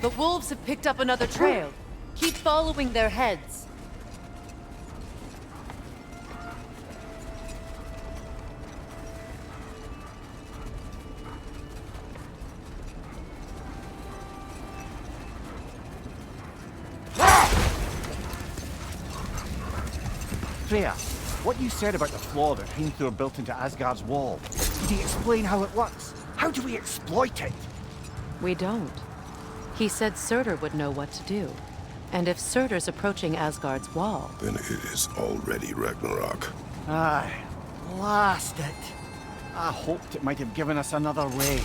The wolves have picked up another trail. Keep following their heads. Freya, what you said about the flaw that Hrimthur built into Asgard's wall, did he explain how it works? How do we exploit it? We don't. He said Surtur would know what to do. And if Surtur's approaching Asgard's wall... Then it is already Ragnarök. Aye, blast it. I hoped it might have given us another way.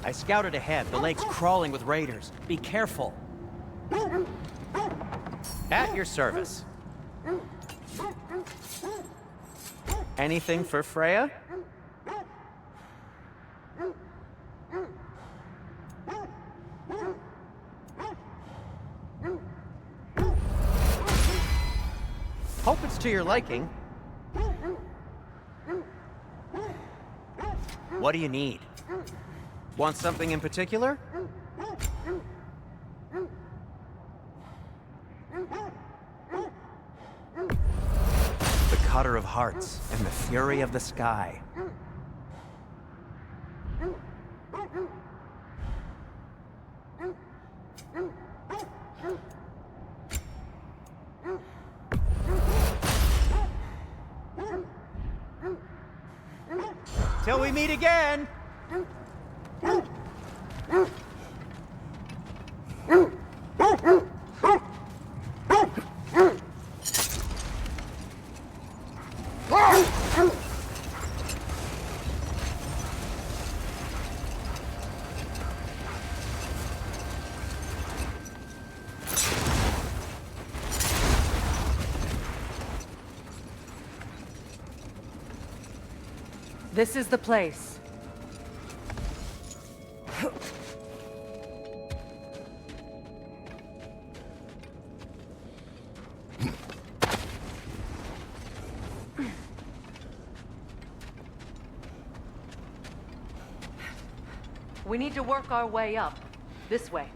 I scouted ahead. The lake's crawling with raiders. Be careful. At your service. Anything for Freya? Hope it's to your liking. What do you need? Want something in particular? The Cutter of Hearts and the Fury of the Sky. Till we meet again! This is the place. We need to work our way up. This way.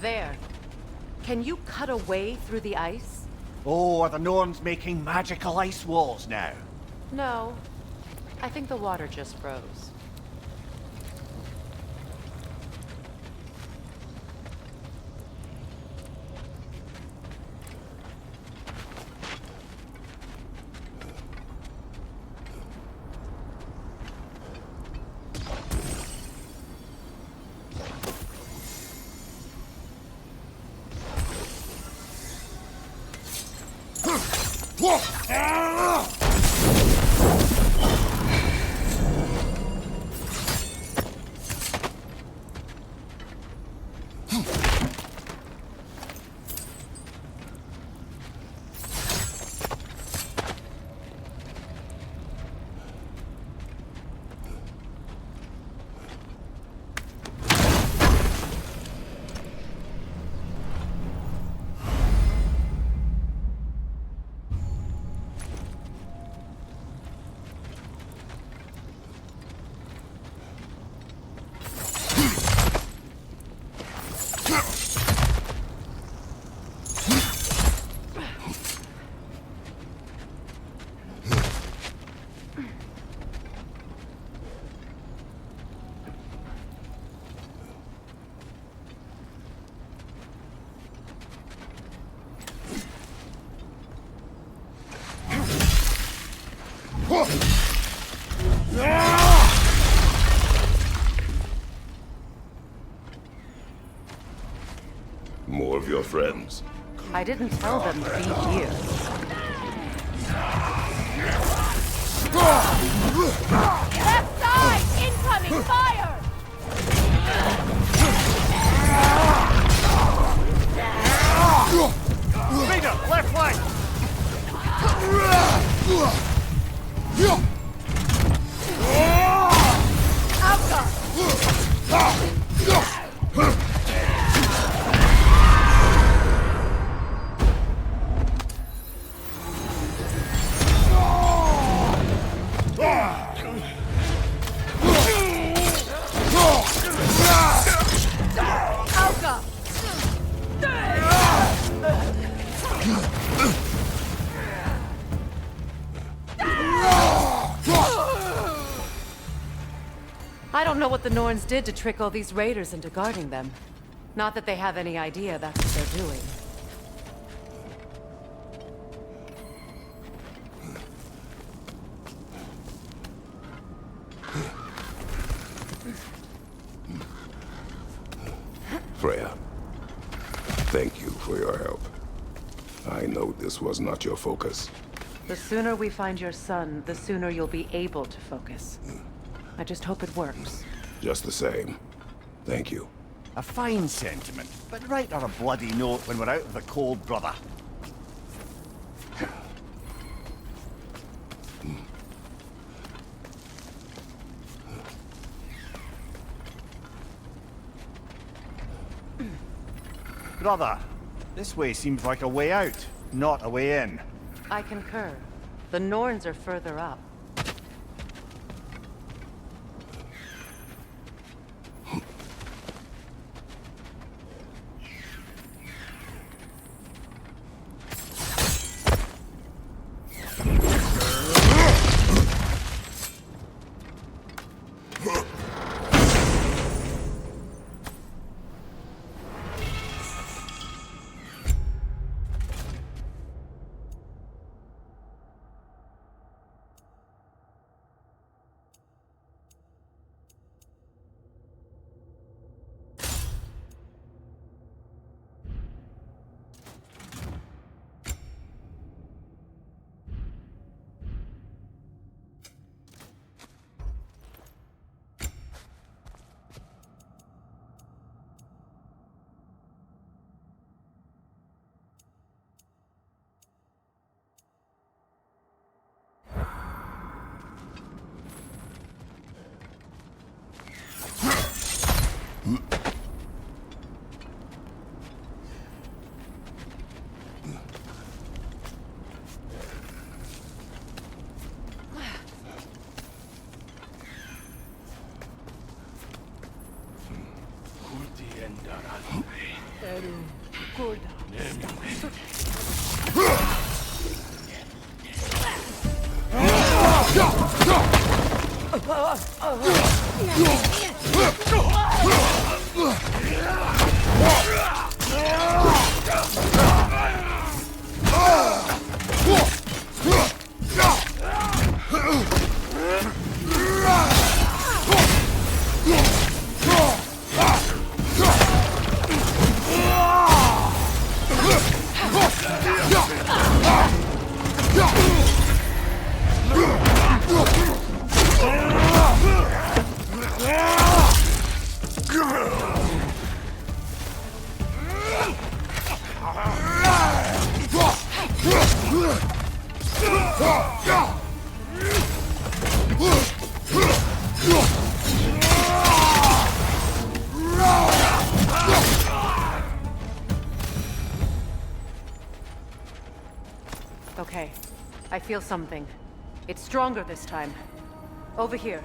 There. Can you cut a way through the ice? Oh, are the Norns making magical ice walls now? No. I think the water just froze. More of your friends. I didn't tell them to be here. Left side! Incoming fire! Leader, left flank! I don't know what the Norns did to trick all these raiders into guarding them. Not that they have any idea that's what they're doing. Freya, thank you for your help. I know this was not your focus. The sooner we find your son, the sooner you'll be able to focus. I just hope it works. Just the same, thank you. A fine sentiment, but write her a bloody note when we're out of the cold, brother. Brother, this way seems like a way out, not a way in. I concur. The Norns are further up. Okay, I feel something. It's stronger this time. Over here.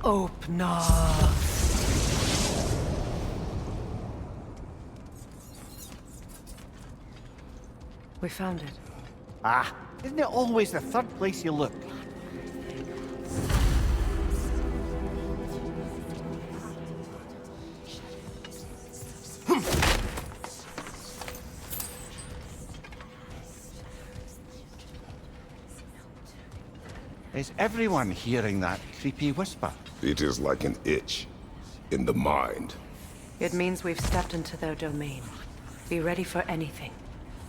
Open up. We found it. Ah, isn't it always the third place you look? Is everyone hearing that creepy whisper? It is like an itch in the mind. It means we've stepped into their domain. Be ready for anything.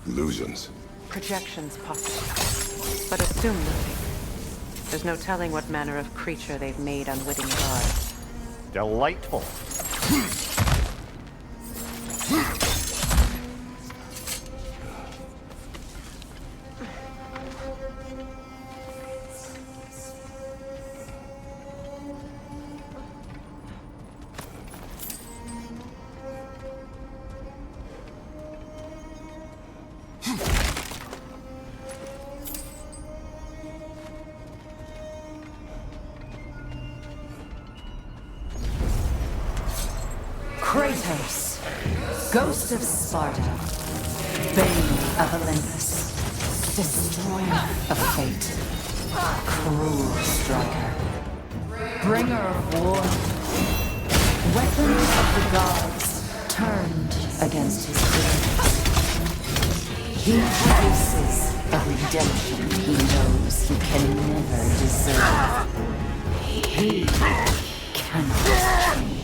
Illusions. Projections, possibly. But assume nothing. There's no telling what manner of creature they've made unwitting guards. Delightful. Kratos, ghost of Sparta, bane of Olympus, destroyer of fate, cruel striker, bringer of war, weapon of the gods turned against his enemies. He produces a redemption he knows he can never deserve. He cannot change.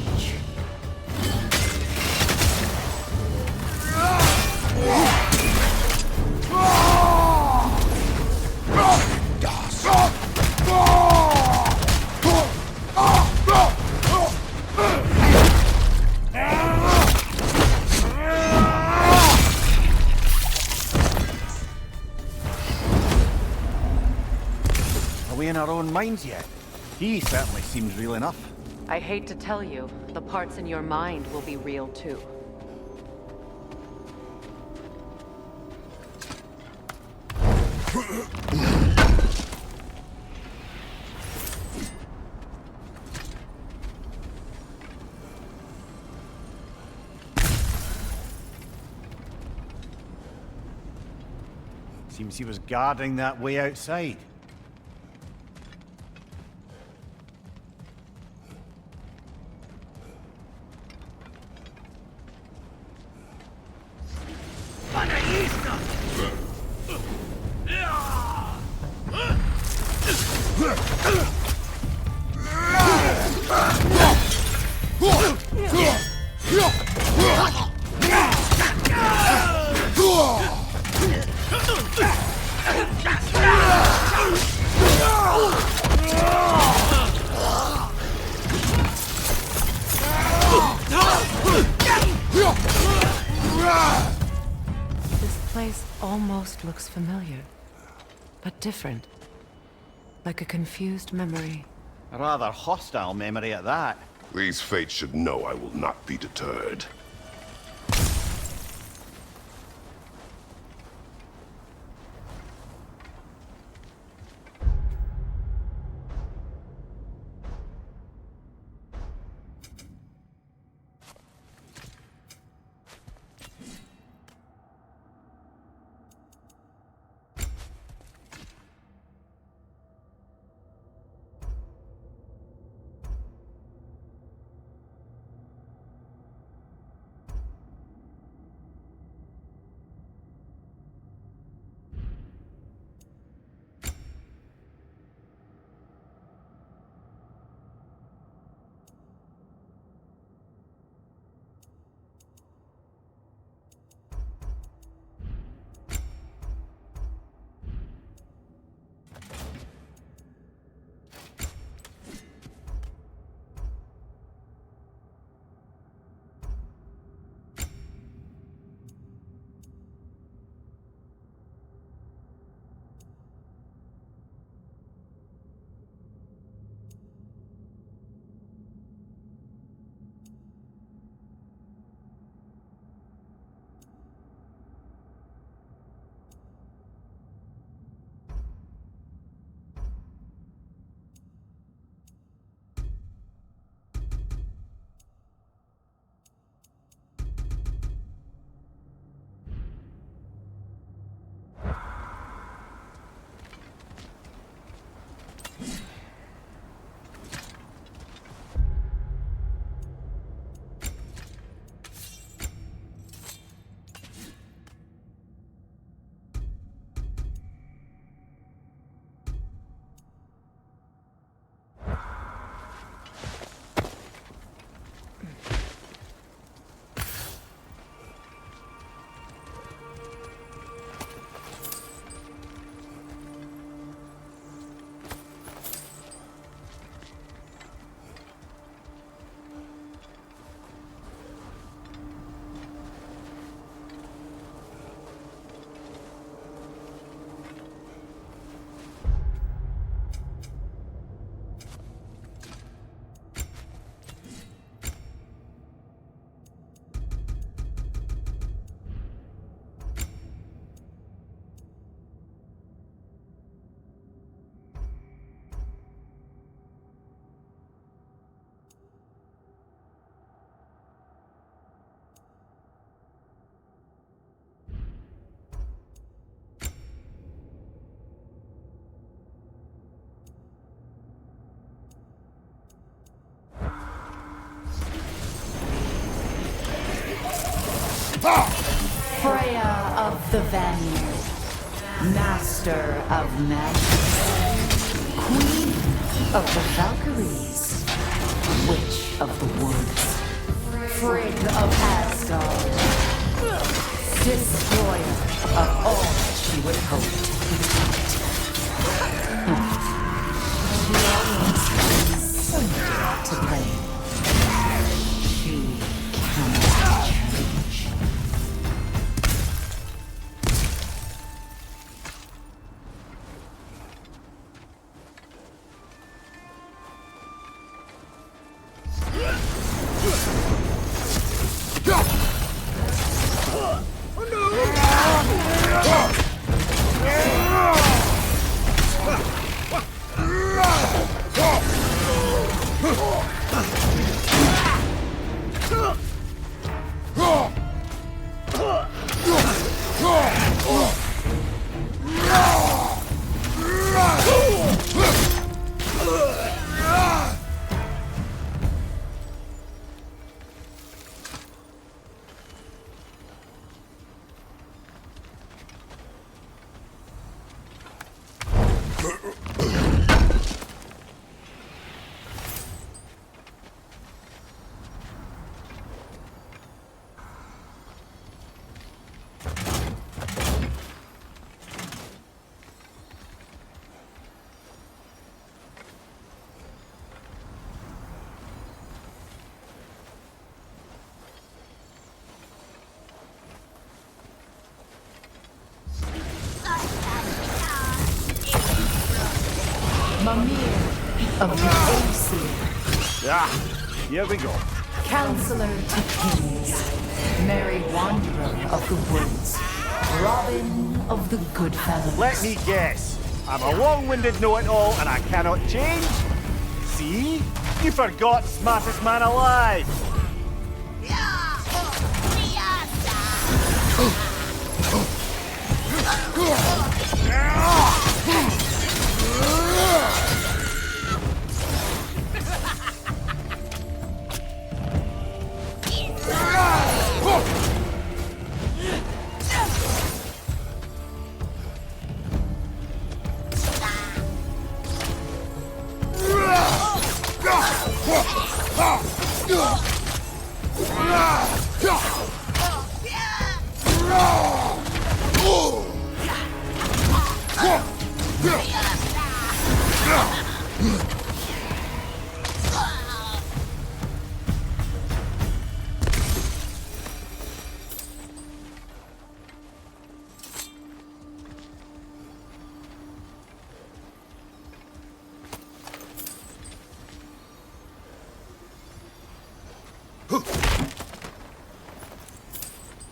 Are we in our own minds yet? He certainly seems real enough. I hate to tell you, the parts in your mind will be real too. Seems he was guarding that way outside. This place almost looks familiar, but different. Like a confused memory. A rather hostile memory at that. These fates should know I will not be deterred. Freya of the Vanir, Master of Magic, Queen of the Valkyries, Witch of the Woods, Frigg of Asgard, Destroyer of all that she would hope to protect. She always has something to blame. She cannot change. Mimir of the AC. Ah, here we go. Counselor to Kings, Merry Wanderer of the Woods, Robin of the Goodfellows. Let me guess. I'm a long-winded know-it-all and I cannot change? See? You forgot smartest man alive!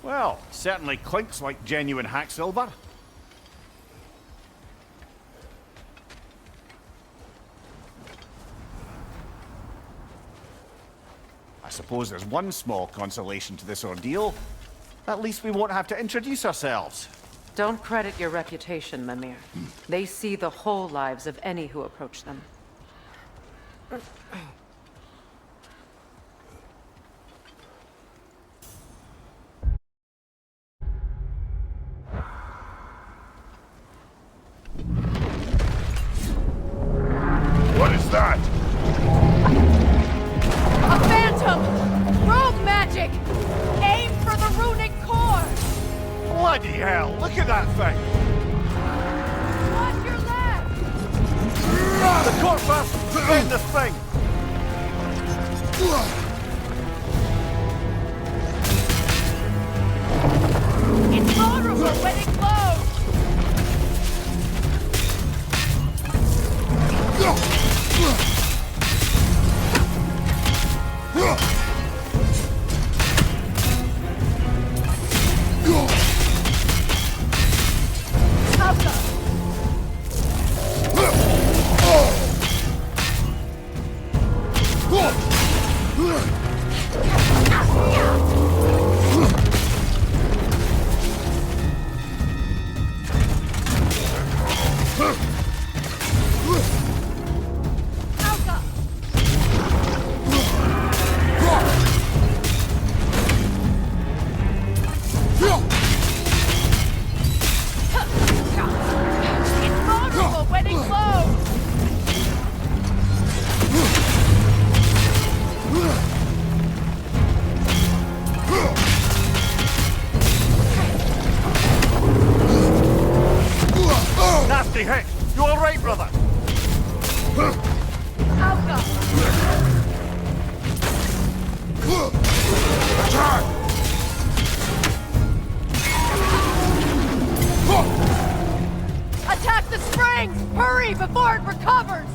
Well, certainly clinks like genuine hack silver. I suppose there's one small consolation to this ordeal. At least we won't have to introduce ourselves. Don't credit your reputation, Mimir. They see the whole lives of any who approach them. What is that? A phantom! Rogue magic! Aim for the runic core! Bloody hell, look at that thing! Watch your left! The core first! Defend this thing! It's vulnerable when it glows! Attack the springs! Hurry before it recovers!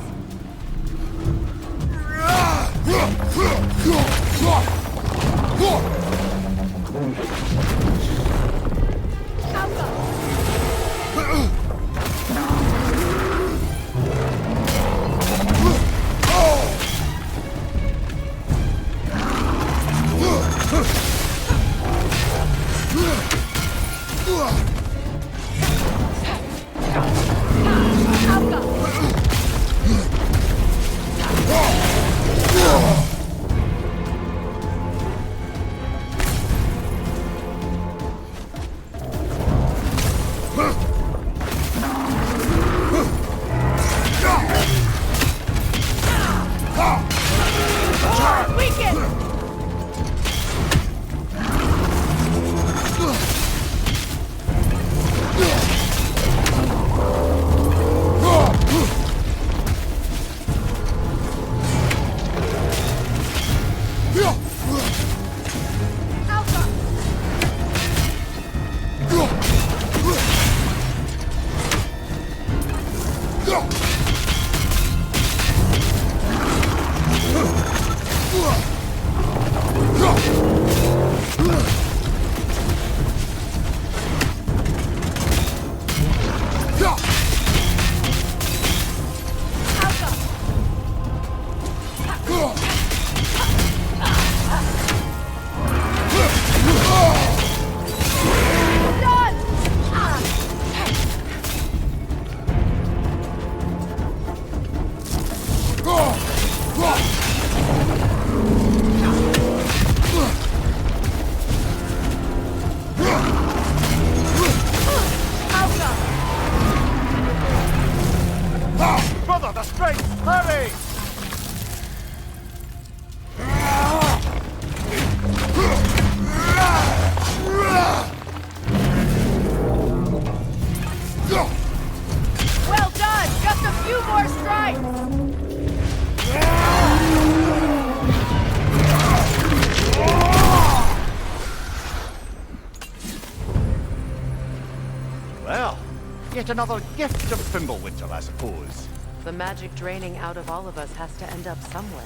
Yet another gift of Fimbulwinter, I suppose. The magic draining out of all of us has to end up somewhere.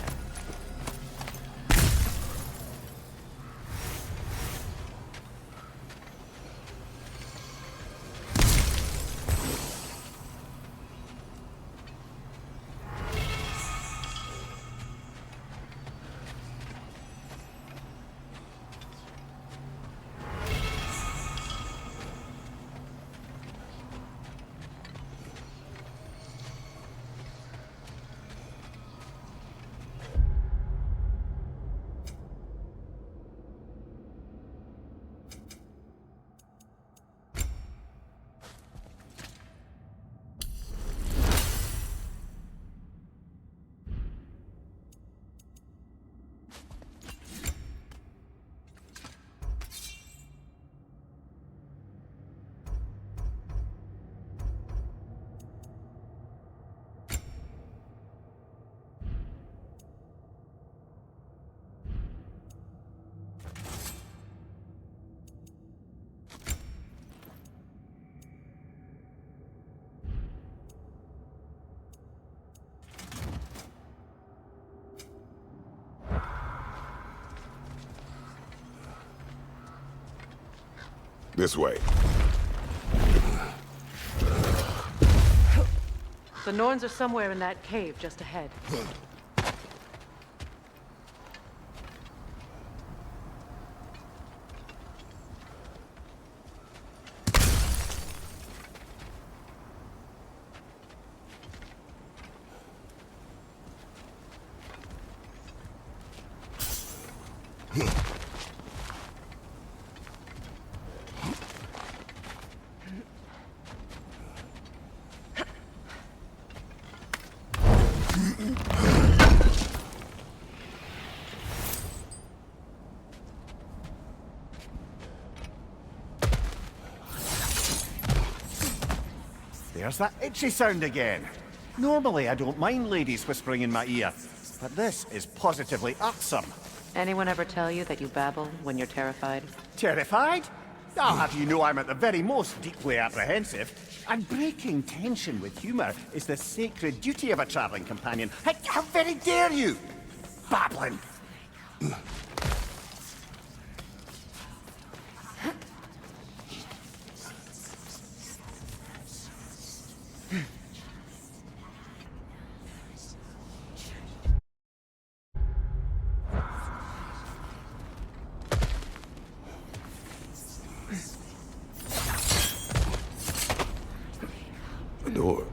This way. The Norns are somewhere in that cave just ahead. There's that itchy sound again. Normally, I don't mind ladies whispering in my ear, but this is positively irksome. Anyone ever tell you that you babble when you're terrified? Terrified? I'll have you know I'm at the very most deeply apprehensive. And breaking tension with humour is the sacred duty of a travelling companion. How very dare you! Babbling! The door.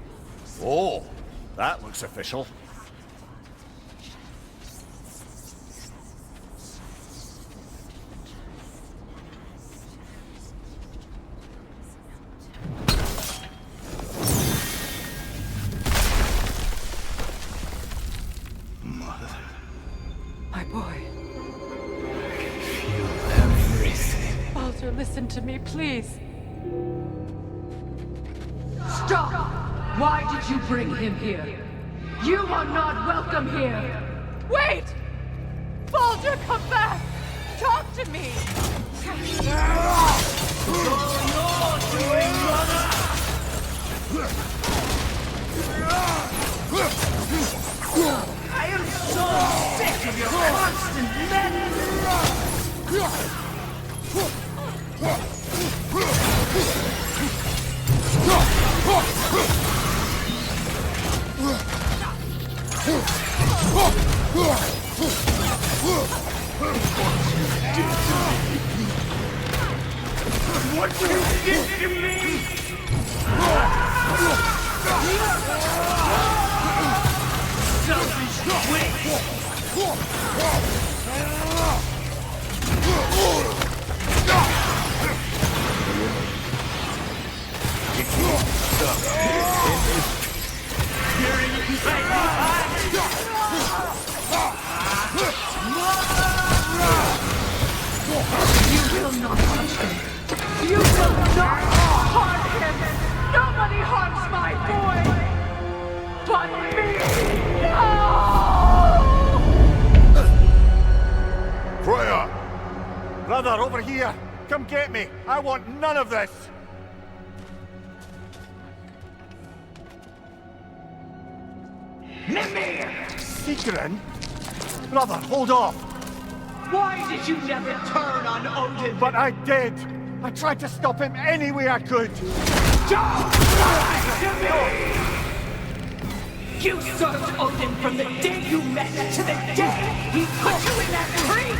Oh, that looks official. My boy. I can feel everything. Voltar, listen to me, please. Stop! Why did you bring him here? You are not welcome here! Wait! Voltar, come back! Talk to me! I am so sick of your constant What you did to me! Selfish witch! You will not touch him! You will not harm him! Nobody harms my boy! But me! No! Freya! Brother, over here! Come get me! I want none of this! Mimir! Sigrun? Brother, hold off! Why did you never turn on Odin? But I did! I tried to stop him any way I could! Don't lie to me! You served Odin from the day you met to the day he put you in that tree!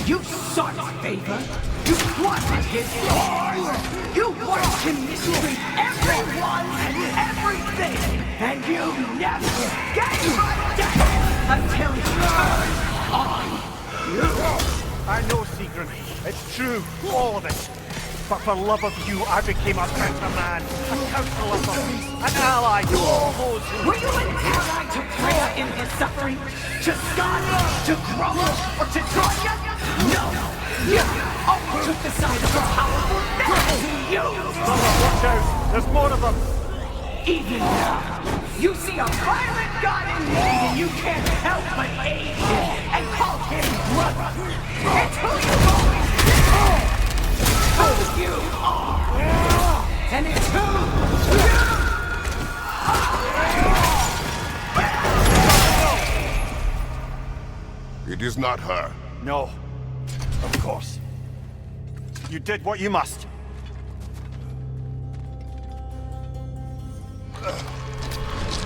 You sought favor, you wanted his lord, you watched him mistreat everyone and everything, and you never gave a damn until he turned on you! I know, Sigrun. It's true, all of it. But for love of you, I became a better man, a counselor for peace, an ally to all those who... Were you an ally to Freya in her suffering? To Scott? To Grumble? Or to Troya? No! You always took the side of the powerful devil who used! Watch out! There's more of them! Even now, you see a violent god in need and you can't help but aid him and call him brother! It's who you've always been! Who you are! And it's who you are! It is not her. No. Of course. You did what you must.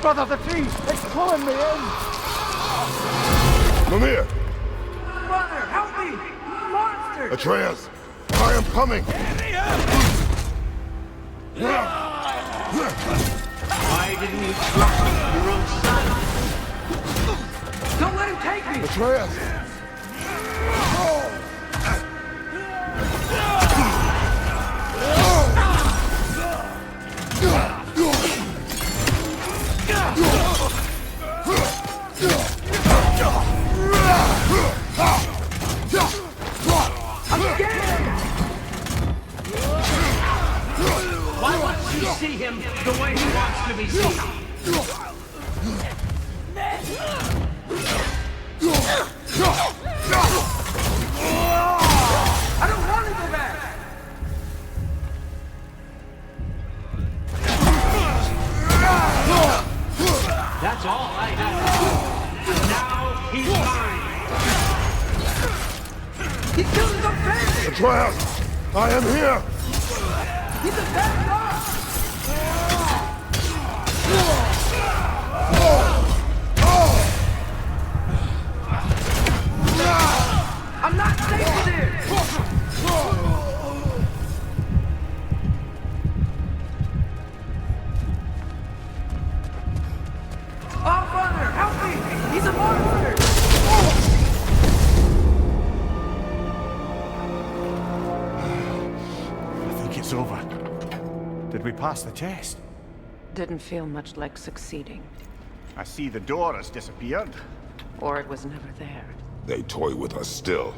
Brother, the tree! It's pulling me in! Mimir! Brother, help me! Monster! Atreus! I am coming! Why didn't you trust your own son? Don't let him take me! Atreus! Why won't you see him the way he wants to be seen? Atreus! I am here! He's a bad guy! I'm not safe in here! Oh, brother, help me! He's a monster! I think it's over. Did we pass the test? Didn't feel much like succeeding. I see the door has disappeared. Or it was never there. They toy with us still.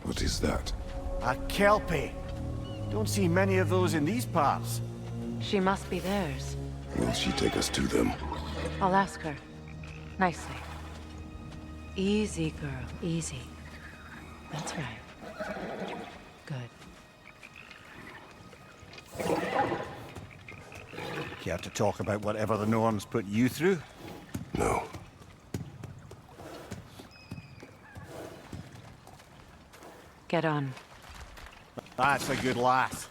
What is that? A kelpie. Don't see many of those in these parts. She must be theirs. Will she take us to them? I'll ask her. Nicely. Easy, girl. Easy. That's right. Good. Care to talk about whatever the Norns put you through? No. Get on. That's a good lass.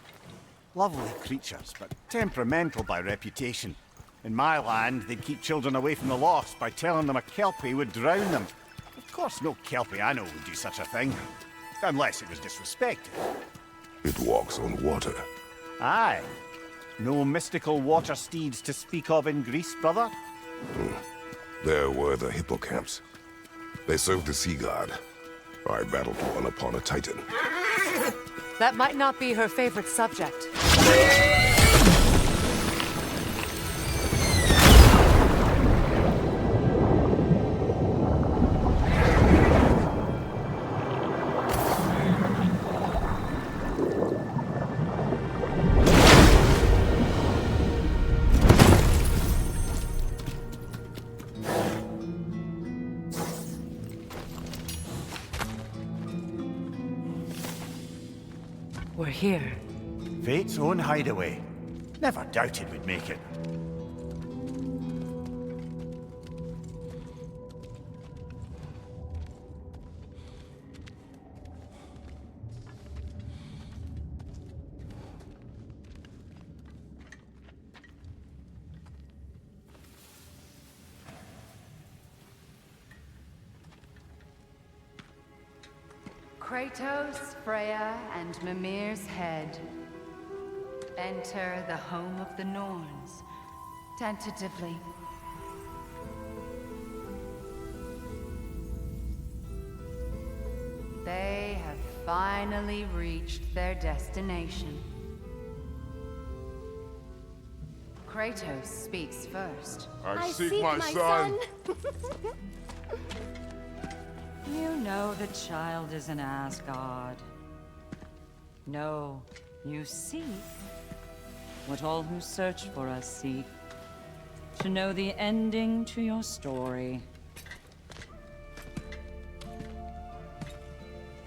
Lovely creatures, but temperamental by reputation. In my land, they'd keep children away from the lost by telling them a kelpie would drown them. Of course, no kelpie I know would do such a thing. Unless it was disrespected. It walks on water. Aye. No mystical water steeds to speak of in Greece, brother? There were the hippocamps. They served the sea god. I battled one upon a titan. That might not be her favorite subject. We're here. Fate's own hideaway. Never doubted we'd make it. Kratos, Freya, and Mimir's head. Enter the home of the Norns, tentatively. They have finally reached their destination. Kratos speaks first. I seek my son. You know the child is an Asgard. No, you seek what all who search for us seek. To know the ending to your story.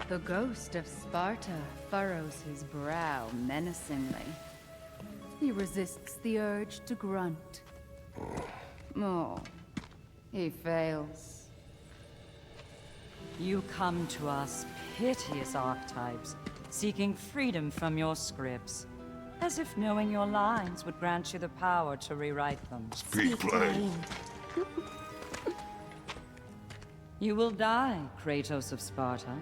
The ghost of Sparta furrows his brow menacingly. He resists the urge to grunt. Oh, he fails. You come to us, piteous archetypes, seeking freedom from your scripts. As if knowing your lines would grant you the power to rewrite them. Speak plain. You will die, Kratos of Sparta.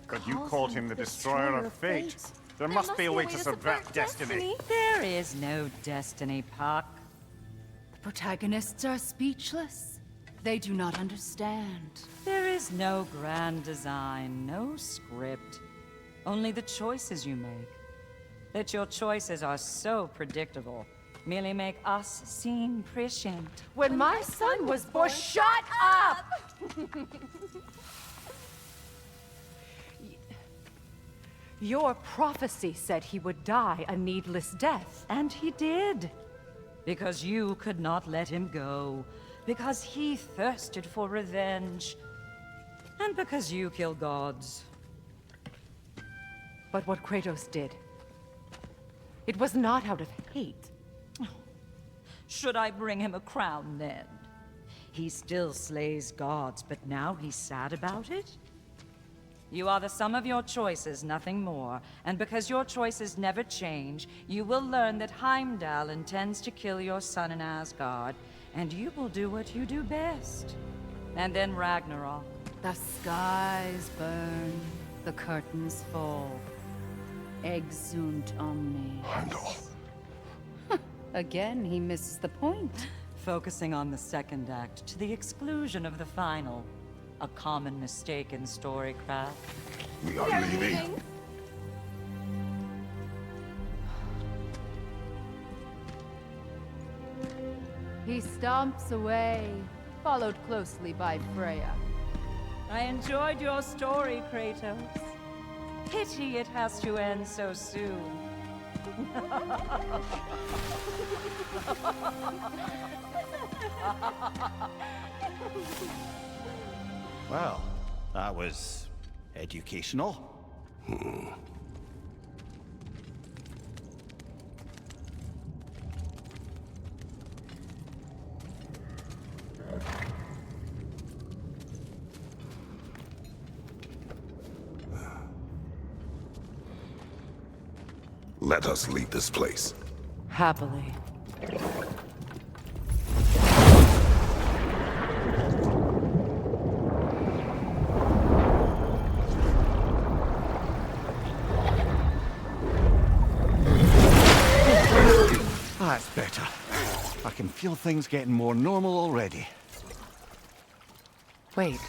But you called him the Destroyer of Fate. There must be a way to subvert destiny. There is no destiny, Puck. The protagonists are speechless. They do not understand. There is no grand design, no script. Only the choices you make. That your choices are so predictable merely make us seem prescient. When my son was born, shut up! Your prophecy said he would die a needless death. And he did. Because you could not let him go. Because he thirsted for revenge. And because you kill gods. But what Kratos did, It was not out of hate. Should I bring him a crown then? He still slays gods, but now he's sad about it? You are the sum of your choices, nothing more. And because your choices never change, you will learn that Heimdall intends to kill your son in Asgard, and you will do what you do best. And then Ragnarok. The skies burn, the curtains fall. Exunt omne. Heimdall. Again, he misses the point. Focusing on the second act to the exclusion of the final. A common mistake in storycraft. We are leaving. He stomps away, followed closely by Freya. I enjoyed your story, Kratos. Pity it has to end so soon. Well, that was educational. Let us leave this place. Happily. That's better. I can feel things getting more normal already. Wait.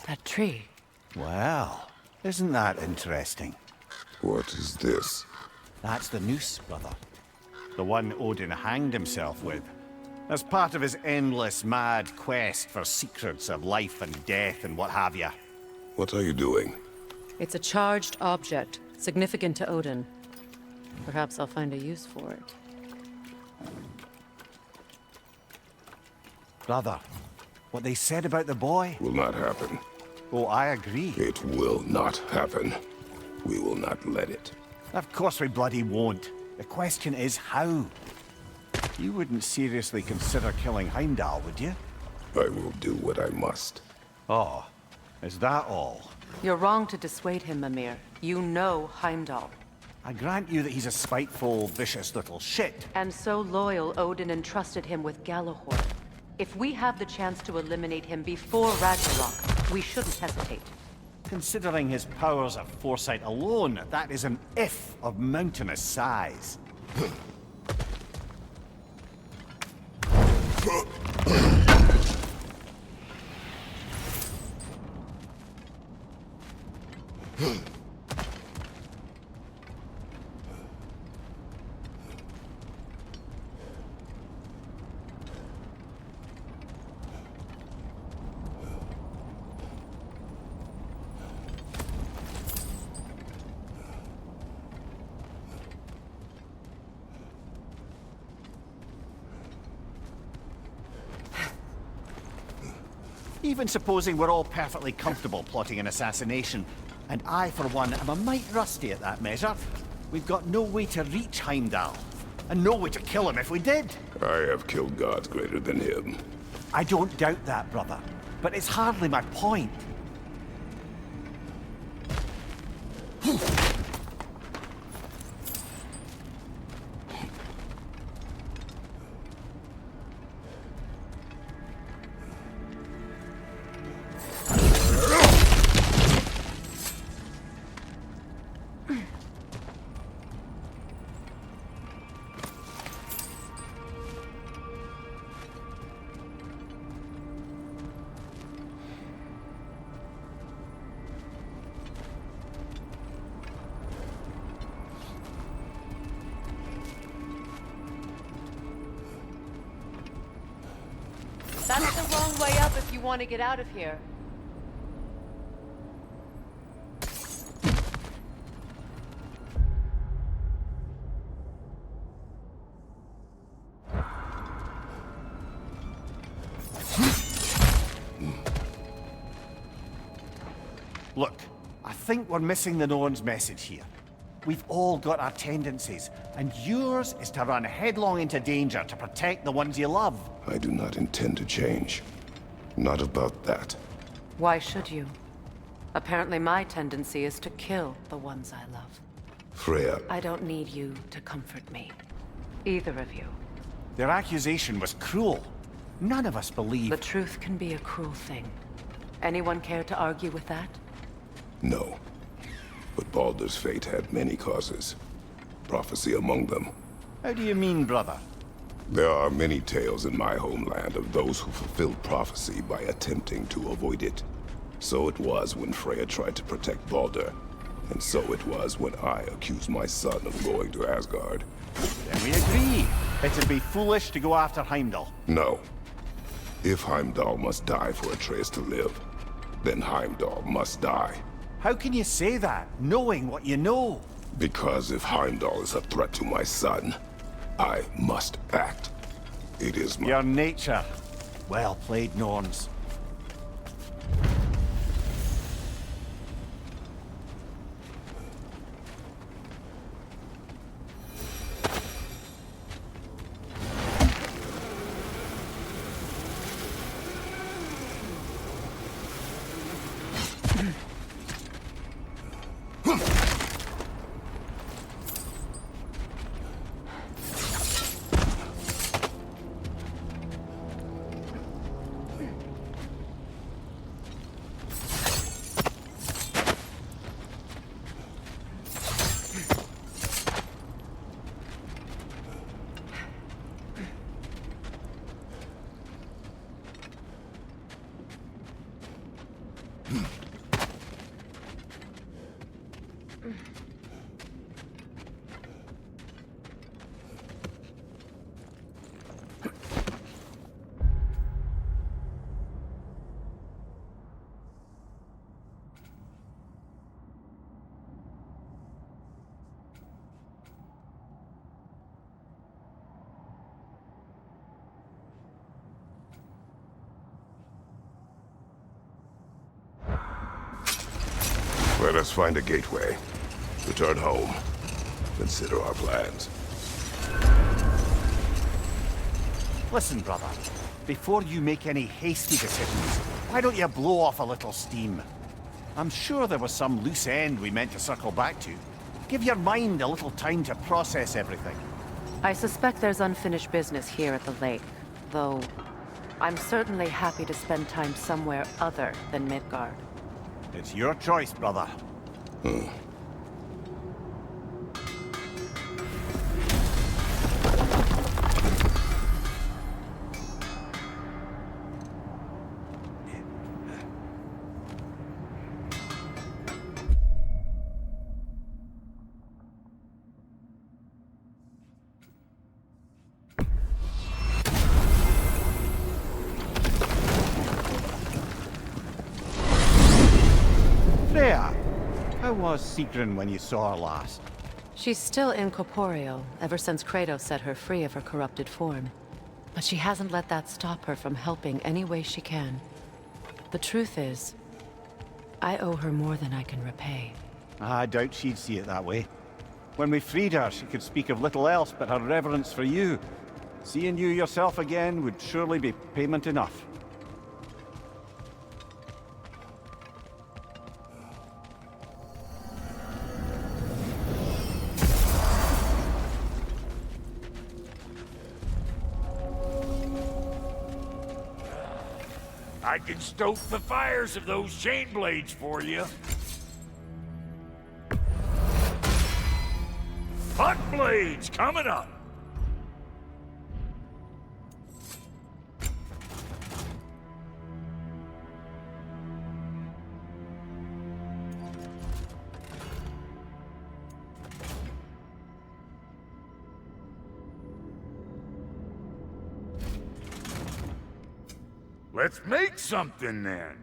That tree. Well, isn't that interesting? What is this? That's the noose, brother. The one Odin hanged himself with. As part of his endless, mad quest for secrets of life and death and what have you. What are you doing? It's a charged object, significant to Odin. Perhaps I'll find a use for it. Brother, what they said about the boy? Will not happen. Oh, I agree. It will not happen. We will not let it. Of course we bloody won't. The question is how. You wouldn't seriously consider killing Heimdall, would you? I will do what I must. Oh, is that all? You're wrong to dissuade him, Mimir. You know Heimdall. I grant you that he's a spiteful, vicious little shit. And so loyal, Odin entrusted him with Gjallarhorn. If we have the chance to eliminate him before Ragnarok, we shouldn't hesitate. Considering his powers of foresight alone, that is an if of mountainous size. Even supposing we're all perfectly comfortable plotting an assassination, and I, for one, am a mite rusty at that measure, we've got no way to reach Heimdall, and no way to kill him if we did. I have killed gods greater than him. I don't doubt that, brother, but it's hardly my point. That's the wrong way up if you want to get out of here. Look, I think we're missing the Norn's message here. We've all got our tendencies, and yours is to run headlong into danger to protect the ones you love. I do not intend to change. Not about that. Why should you? Apparently my tendency is to kill the ones I love. Freya, I don't need you to comfort me. Either of you. Their accusation was cruel. None of us believe... The truth can be a cruel thing. Anyone care to argue with that? no. But Baldur's fate had many causes. Prophecy among them. How do you mean, brother? There are many tales in my homeland of those who fulfilled prophecy by attempting to avoid it. So it was when Freya tried to protect Baldur. And so it was when I accused my son of going to Asgard. Then we agree. It'd be foolish to go after Heimdall. No. If Heimdall must die for Atreus to live, then Heimdall must die. How can you say that, knowing what you know? Because if Heimdall is a threat to my son, I must act. It is my... Your nature. Well played, Norns. Let us find a gateway. Return home. Consider our plans. Listen, brother. Before you make any hasty decisions, why don't you blow off a little steam? I'm sure there was some loose end we meant to circle back to. Give your mind a little time to process everything. I suspect there's unfinished business here at the lake, though I'm certainly happy to spend time somewhere other than Midgard. It's your choice, brother. Freya, how was Sigrun when you saw her last? She's still incorporeal, ever since Kratos set her free of her corrupted form. But she hasn't let that stop her from helping any way she can. The truth is, I owe her more than I can repay. I doubt she'd see it that way. When we freed her, she could speak of little else but her reverence for you. Seeing you yourself again would surely be payment enough. I can stoke the fires of those chain blades for you. Hot blades coming up. Let's make something then.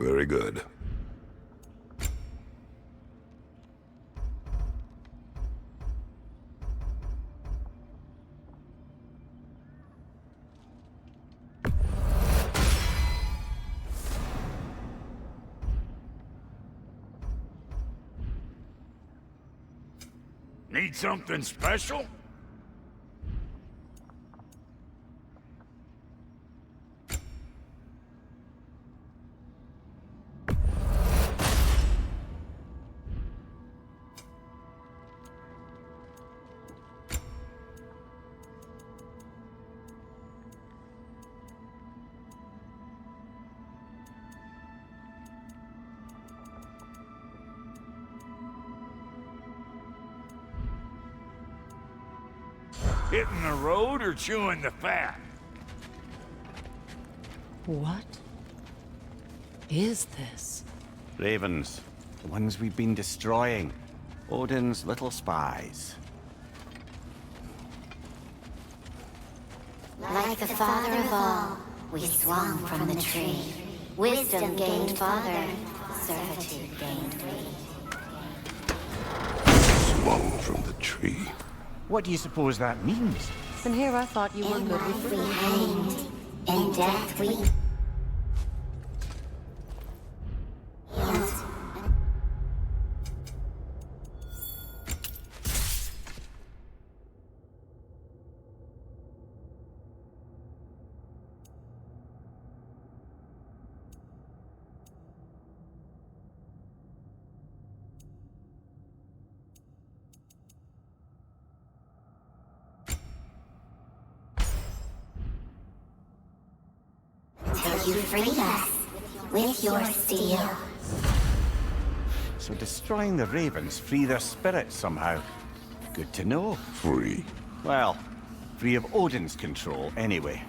Very good. Need something special? Hitting the road or chewing the fat? What is this? Ravens. The ones we've been destroying. Odin's little spies. Like the father of all, we swung from the tree. Wisdom gained father, servitude gained we. Swung from the tree. What do you suppose that means? And here I thought you were In good with life we food. hanged, in death we... Till you freed us with your steel. So destroying the ravens free their spirits somehow. Good to know. Free. Well, free of Odin's control anyway.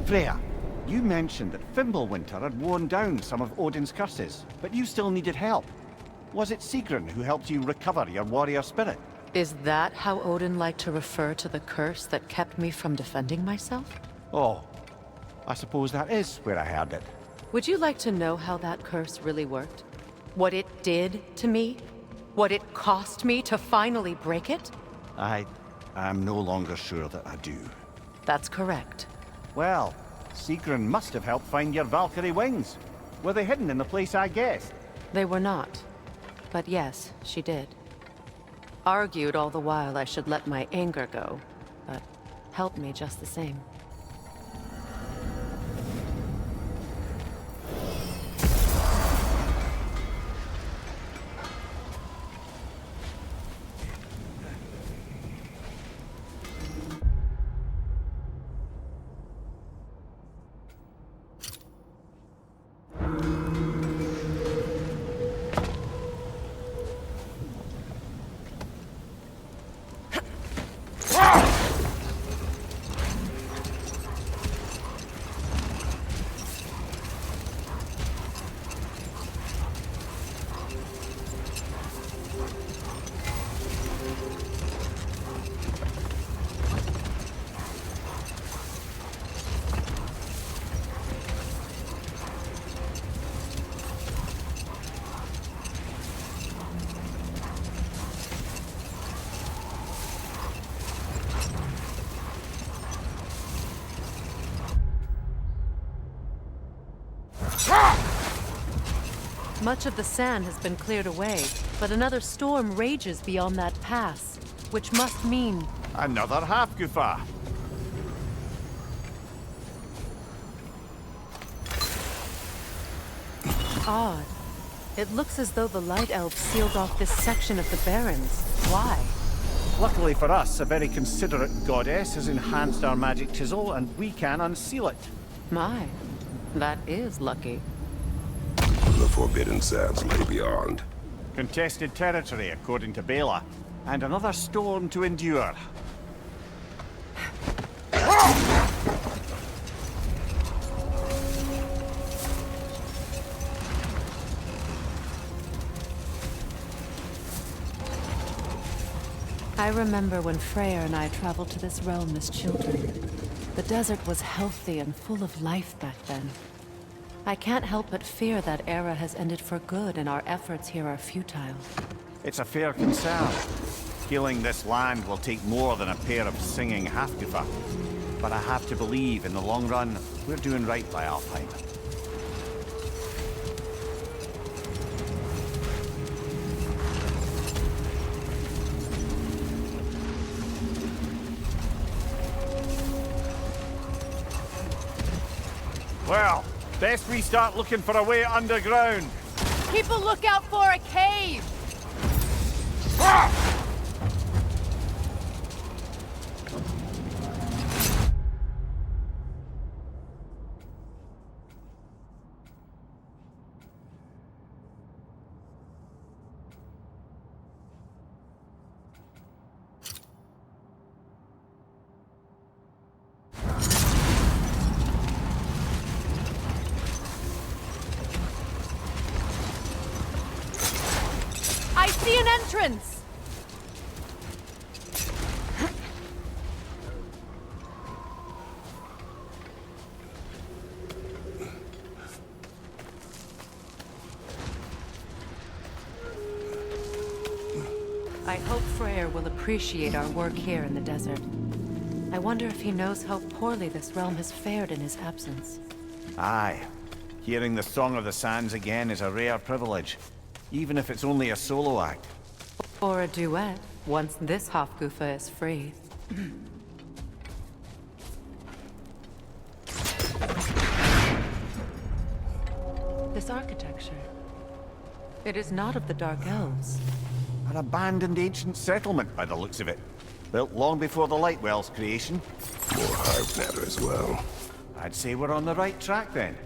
Freya, you mentioned that Fimbulwinter had worn down some of Odin's curses, but you still needed help. Was it Sigrun who helped you recover your warrior spirit? Is that how Odin liked to refer to the curse that kept me from defending myself? Oh, I suppose that is where I heard it. Would you like to know how that curse really worked? What it did to me? What it cost me to finally break it? I'm no longer sure that I do. That's correct. Well, Sigrun must have helped find your Valkyrie wings. Were they hidden in the place I guessed? They were not. But yes, she did. Argued all the while I should let my anger go, but helped me just the same. Much of the sand has been cleared away, but another storm rages beyond that pass, which must mean... Another half-goofer. Odd. It looks as though the Light Elves sealed off this section of the Barrens. Why? Luckily for us, a very considerate goddess has enhanced our magic chisel, and we can unseal it. My, that is lucky. The forbidden sands lay beyond. Contested territory, according to Bela, and another storm to endure. I remember when Freya and I traveled to this realm as children. The desert was healthy and full of life back then. I can't help but fear that era has ended for good and our efforts here are futile. It's a fair concern. Healing this land will take more than a pair of singing half-goofer. But I have to believe, in the long run, we're doing right by Alfheim. Well, best we start looking for a way underground. Keep a lookout for a cave! I see an entrance! I hope Freyr will appreciate our work here in the desert. I wonder if he knows how poorly this realm has fared in his absence. Aye. Hearing the Song of the Sands again is a rare privilege. Even if it's only a solo act. Or a duet, once this Hofgufa is free. This architecture. It is not of the Dark Elves. An abandoned ancient settlement by the looks of it. Built long before the Lightwell's creation. More hive matter as well. I'd say we're on the right track then.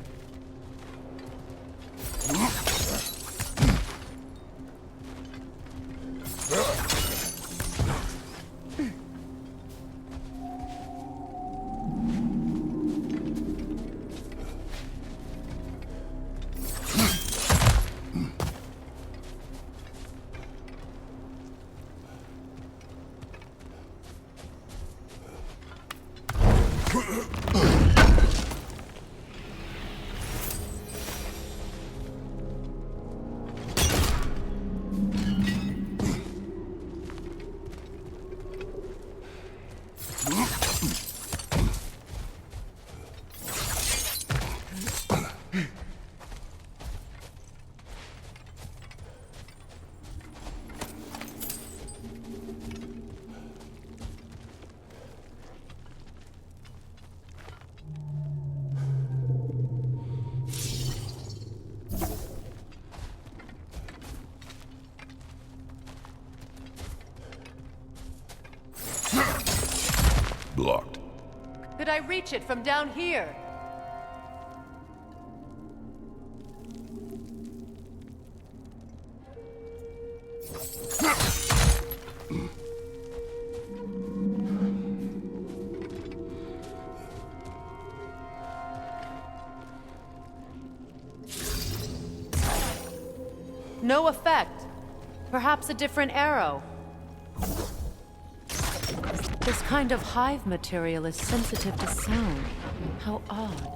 Blocked. Could I reach it from down here? No effect. Perhaps a different arrow. This kind of hive material is sensitive to sound. How odd.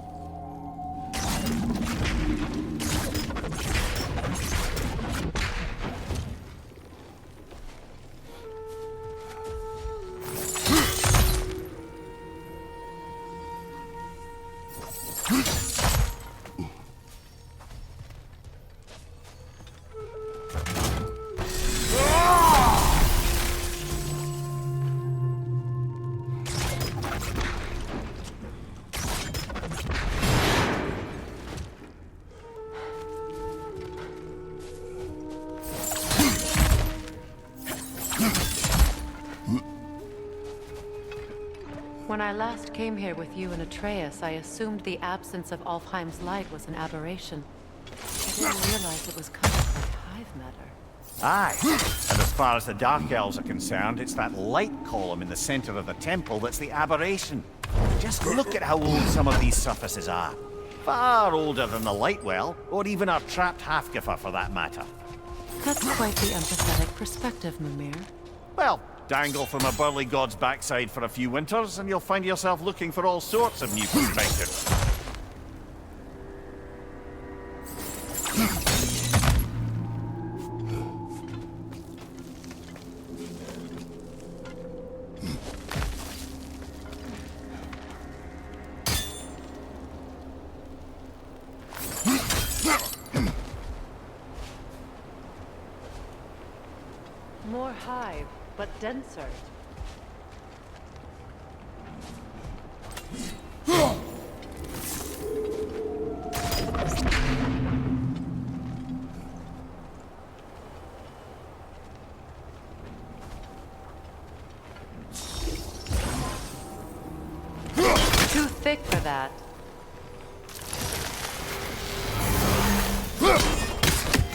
When I last came here with you and Atreus, I assumed the absence of Alfheim's light was an aberration. I didn't realize it was caused by hive matter. Aye, and as far as the Dark Elves are concerned, it's that light column in the center of the temple that's the aberration. Just look at how old some of these surfaces are. Far older than the light well, or even our trapped Halfgiffer for that matter. That's quite the empathetic perspective, Mimir. Well, dangle from a burly god's backside for a few winters, and you'll find yourself looking for all sorts of new perspectives. More hive, but denser. Too thick for that.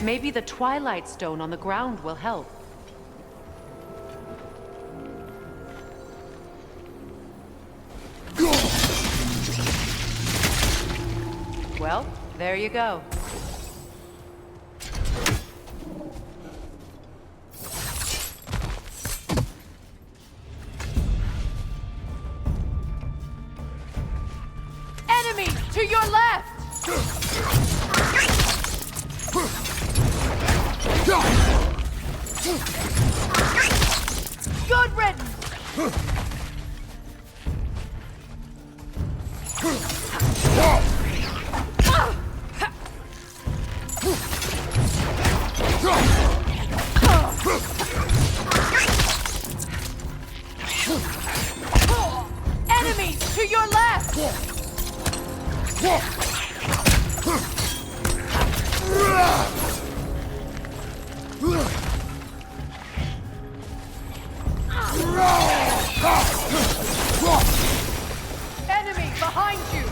Maybe the Twilight Stone on the ground will help. Well, there you go. Enemy to your left! Good riddance! Enemies to your left! Enemy behind you!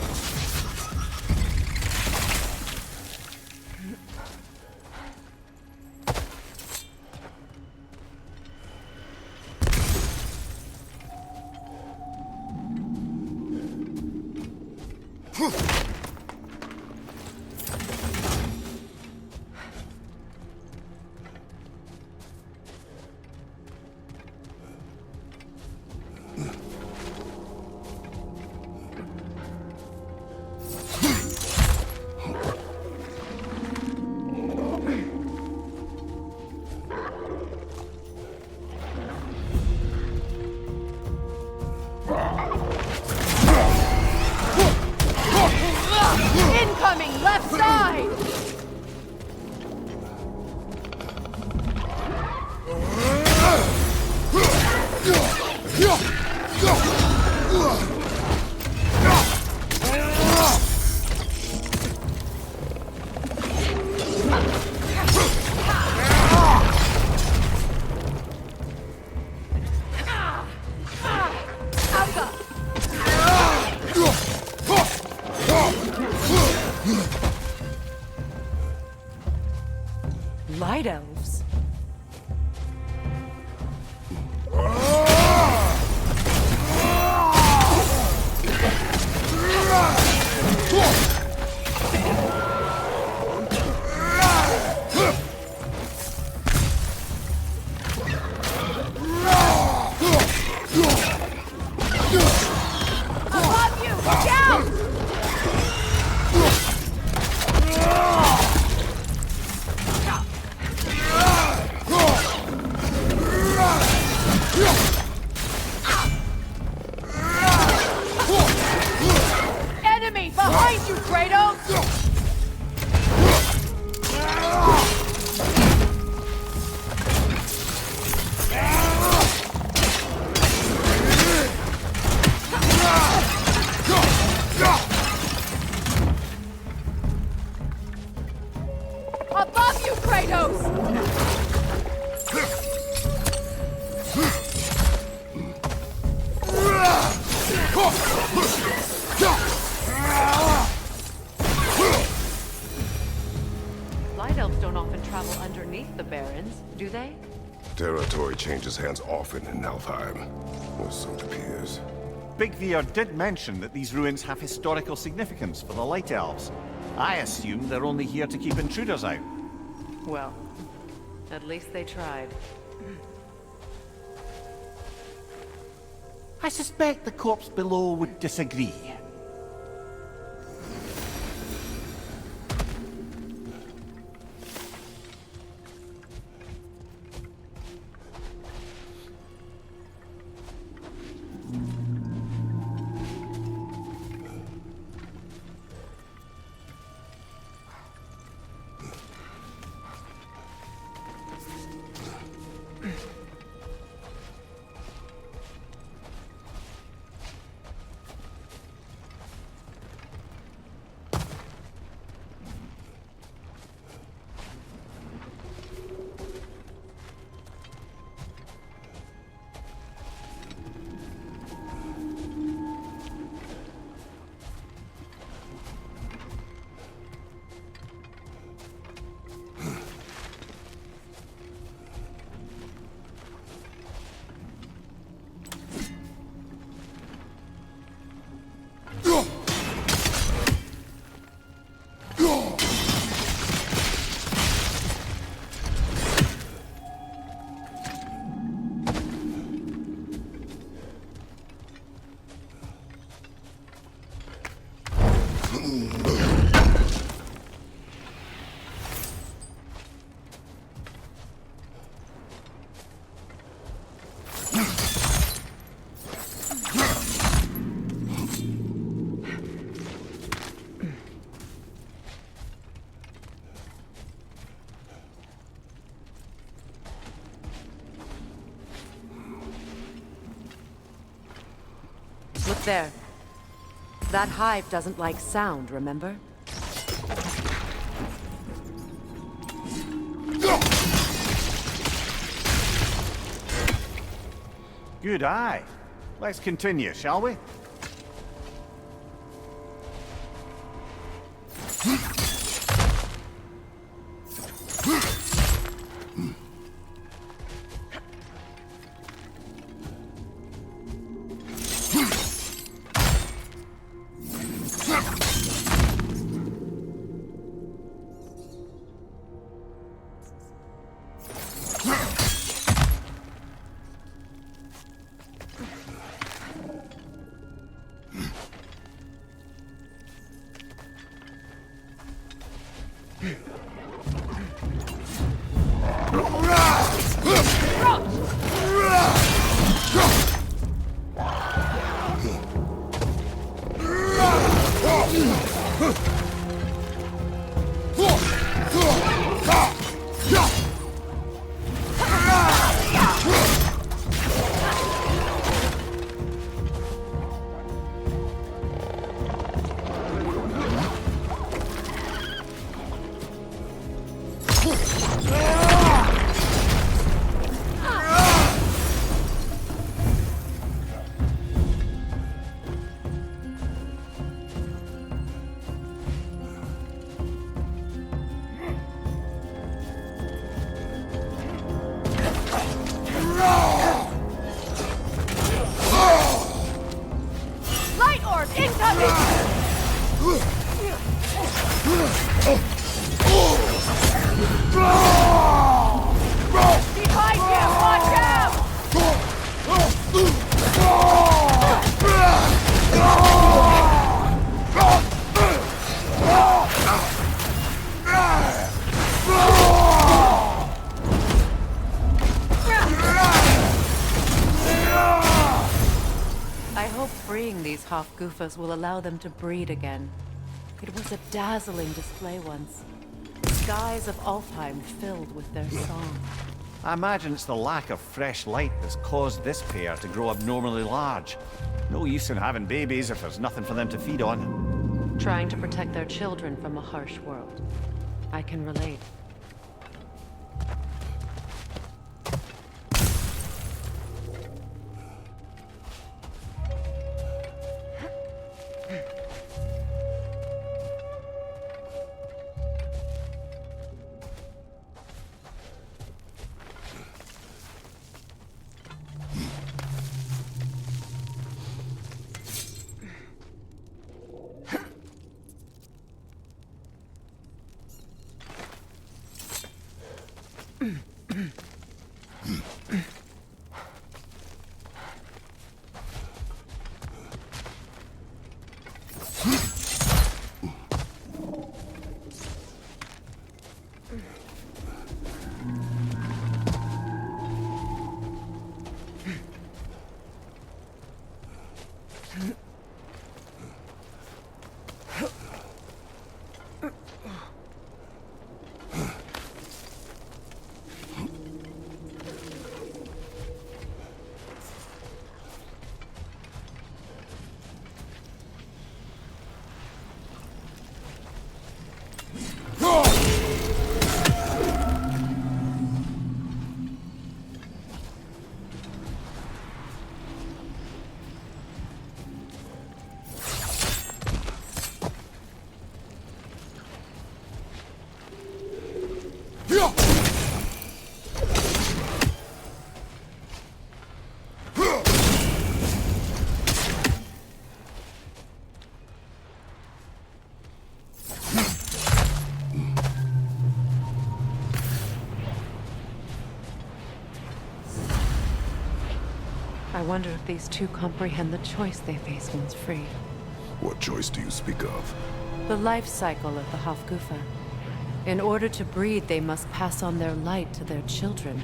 Incoming left side! Light elves? Above you! Look out! travel underneath the barrens, do they? Territory changes hands often in Alfheim, or so it appears. Big Veer did mention that these ruins have historical significance for the Light Elves. I assume they're only here to keep intruders out. Well, at least they tried. I suspect the corpse below would disagree. Look there. That hive doesn't like sound, remember? Good eye. Let's continue, shall we? Goofers will allow them to breed again. It was a dazzling display once. Skies of Alfheim filled with their song. I imagine it's the lack of fresh light that's caused this pair to grow abnormally large. No use in having babies if there's nothing for them to feed on. Trying to protect their children from a harsh world. I can relate. I wonder if these two comprehend the choice they face once free. What choice do you speak of? The life cycle of the Hofgufa. In order to breed, they must pass on their light to their children.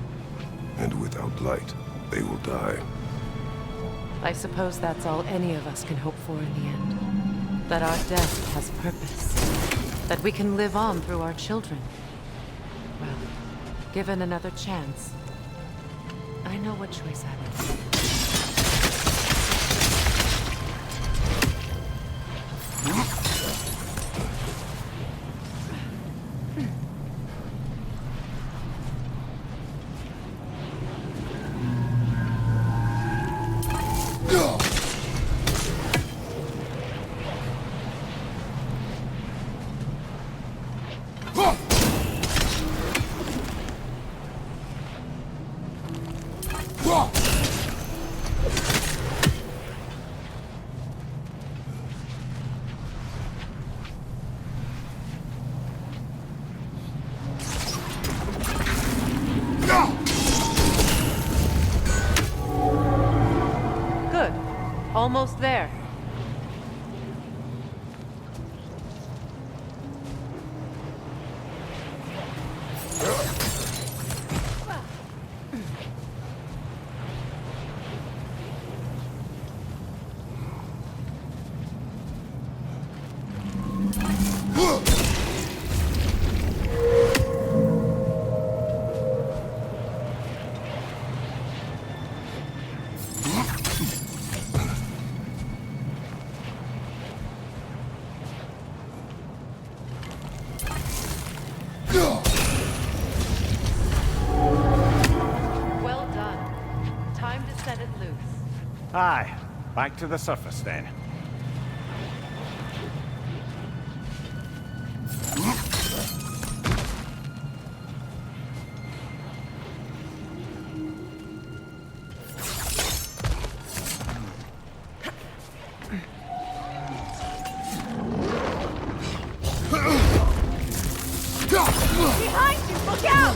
And without light, they will die. I suppose that's all any of us can hope for in the end. That our death has purpose. That we can live on through our children. Well, given another chance, I know what choice I would make. Almost there. Aye, back to the surface then. Behind you! Look out!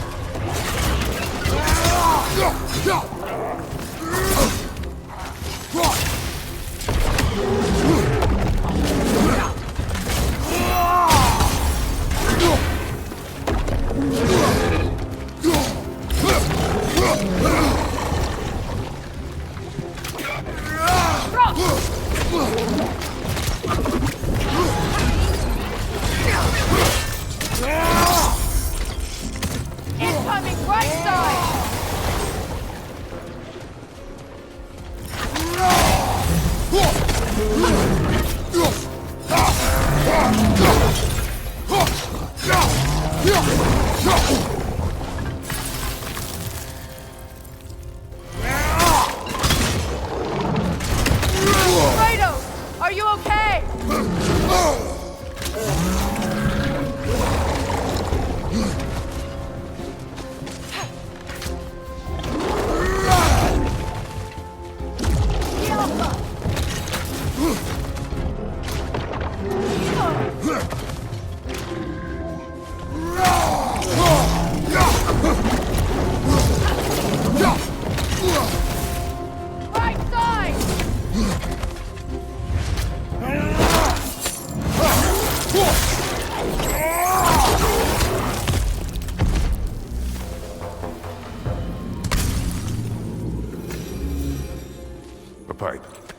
Incoming right side!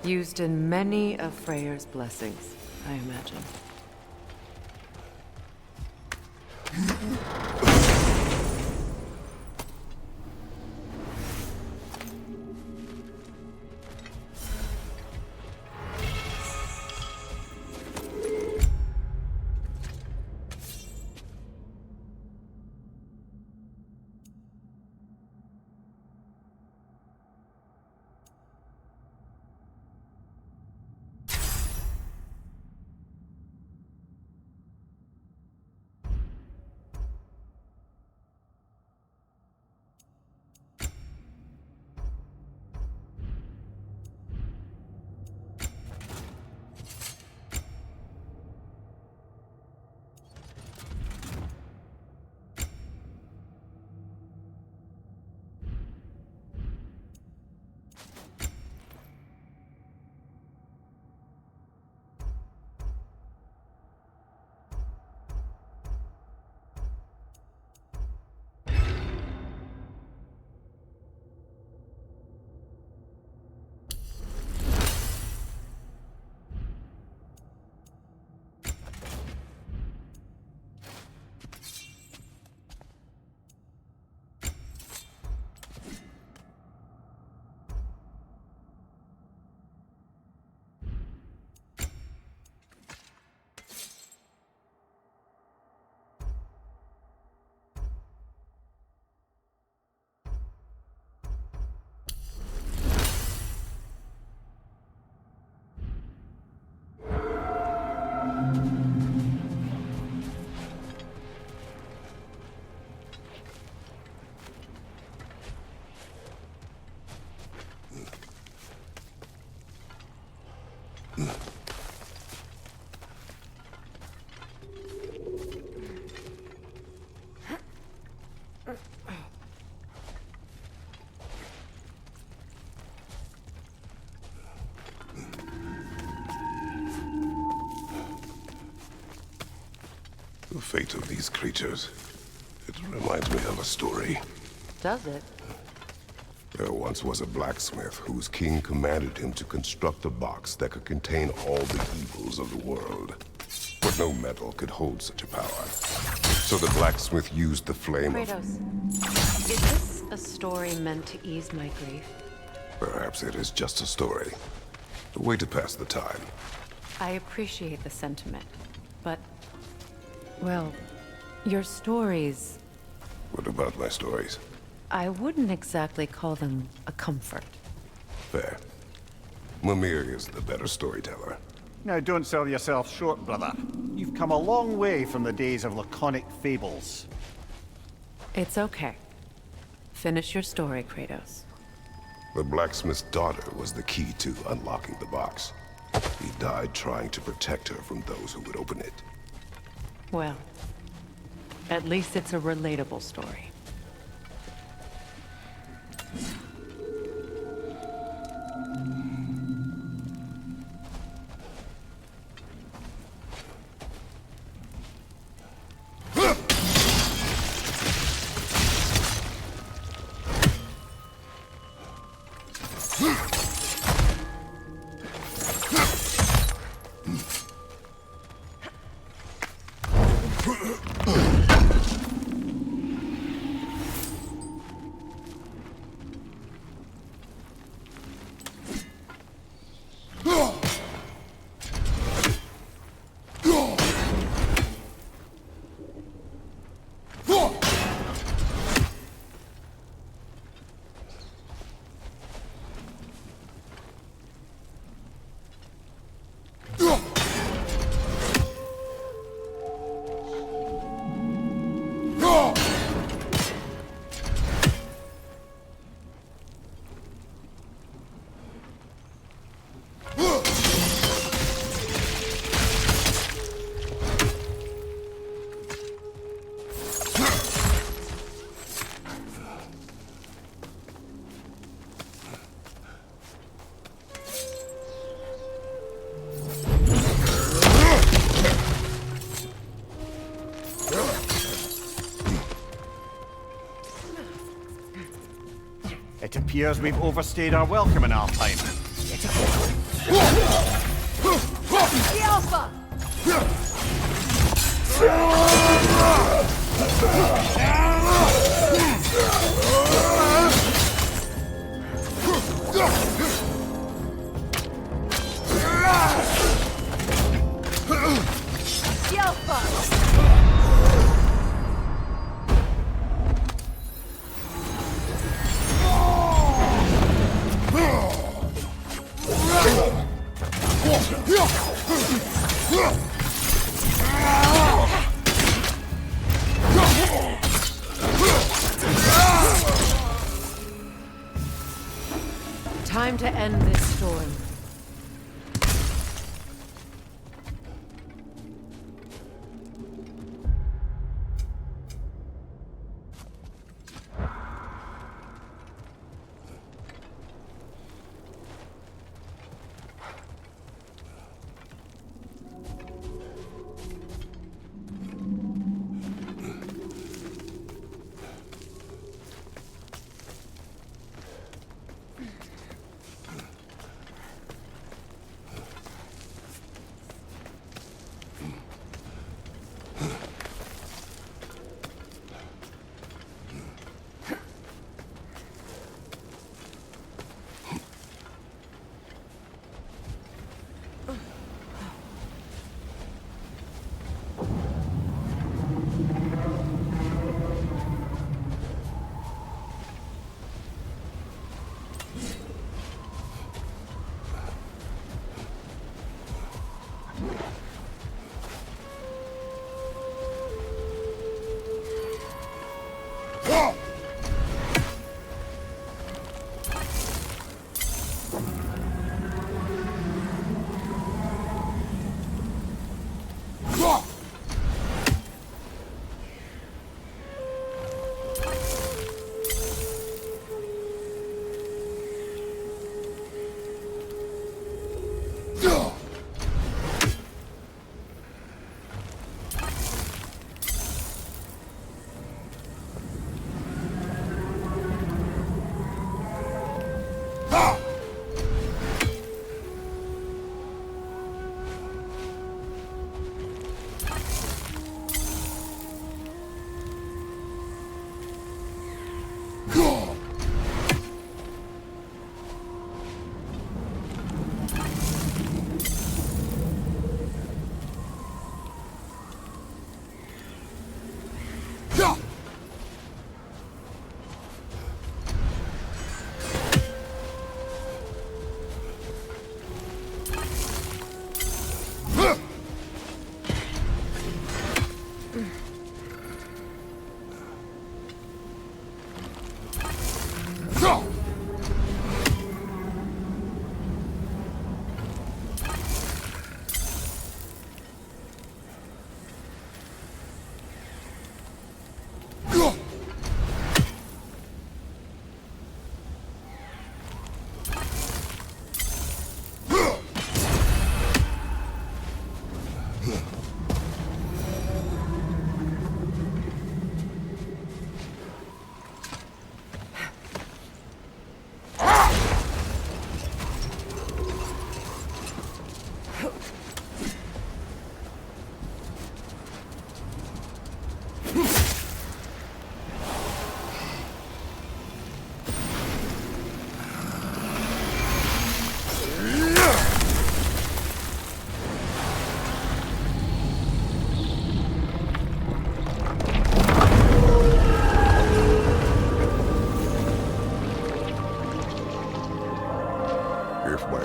Used in many of Freyr's blessings, I imagine. The fate of these creatures, it reminds me of a story. Does it? There once was a blacksmith whose king commanded him to construct a box that could contain all the evils of the world. But no metal could hold such a power. So the blacksmith used the flame Kratos, is this a story meant to ease my grief? Perhaps it is just a story. A way to pass the time. I appreciate the sentiment, but... well, your stories... What about my stories? I wouldn't exactly call them a comfort. Fair. Mimir is the better storyteller. Now don't sell yourself short, brother. You've come a long way from the days of laconic fables. It's okay. Finish your story, Kratos. The blacksmith's daughter was the key to unlocking the box. He died trying to protect her from those who would open it. Well, at least it's a relatable story. It appears we've overstayed our welcome in our time. Yet again. The Alpha! The Alpha! Time to end this storm.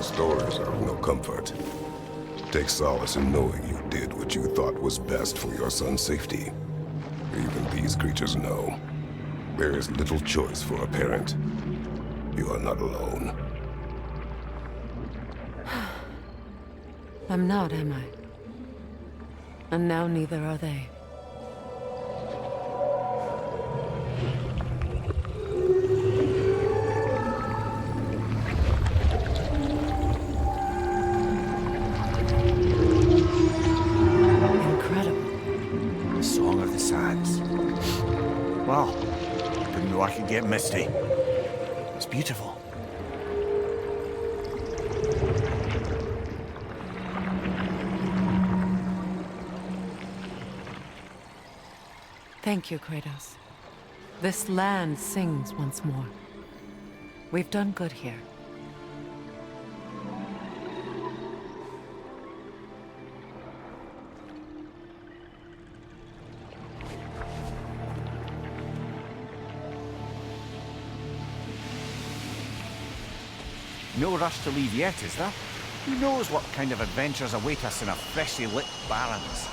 Stories are of no comfort. Take solace in knowing you did what you thought was best for your son's safety. Even these creatures know. There is little choice for a parent. You are not alone. I'm not, am I? And now neither are they. Wow, didn't know I could get misty. It's beautiful. Thank you, Kratos. This land sings once more. We've done good here. No rush to leave yet, is there? Who knows what kind of adventures await us in our freshly lit barrens?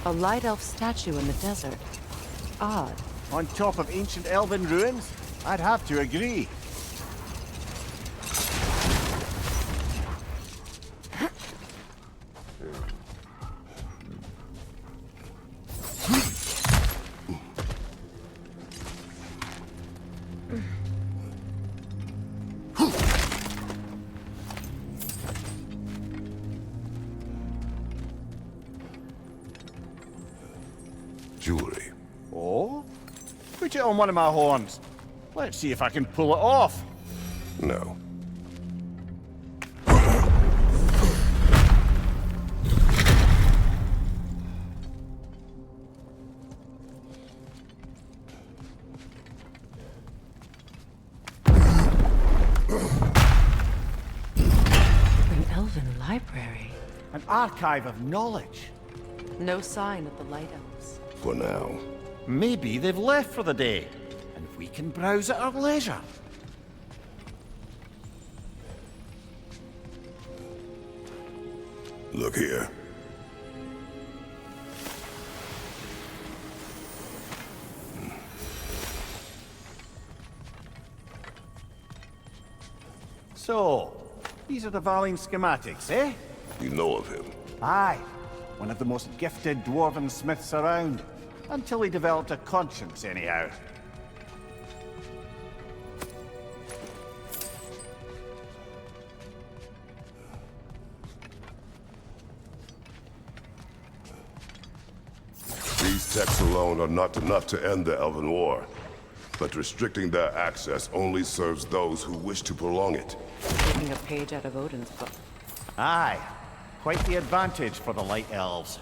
A light elf statue in the desert. Odd. On top of ancient elven ruins? I'd have to agree. Jewelry. Oh? Put it on one of my horns. Let's see if I can pull it off. No. An elven library. An archive of knowledge. No sign of the light elves. For now. Maybe they've left for the day, and we can browse at our leisure. Look here. So, these are the Valine schematics, eh? You know of him. Aye. One of the most gifted dwarven smiths around. Until he developed a conscience, anyhow. These texts alone are not enough to end the Elven War. But restricting their access only serves those who wish to prolong it. Taking a page out of Odin's book. Aye. Quite the advantage for the Light Elves.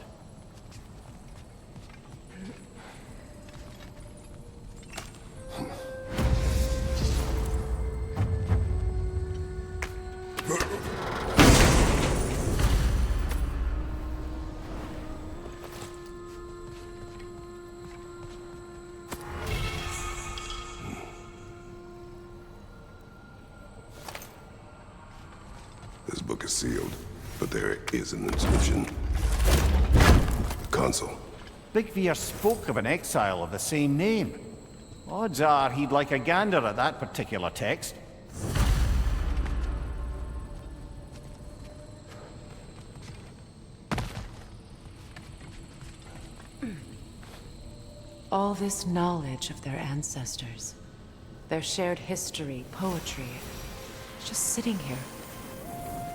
This book is sealed, but there is an inscription. Console. Big Veer spoke of an exile of the same name. Odds are he'd like a gander at that particular text. All this knowledge of their ancestors, their shared history, poetry, it's just sitting here,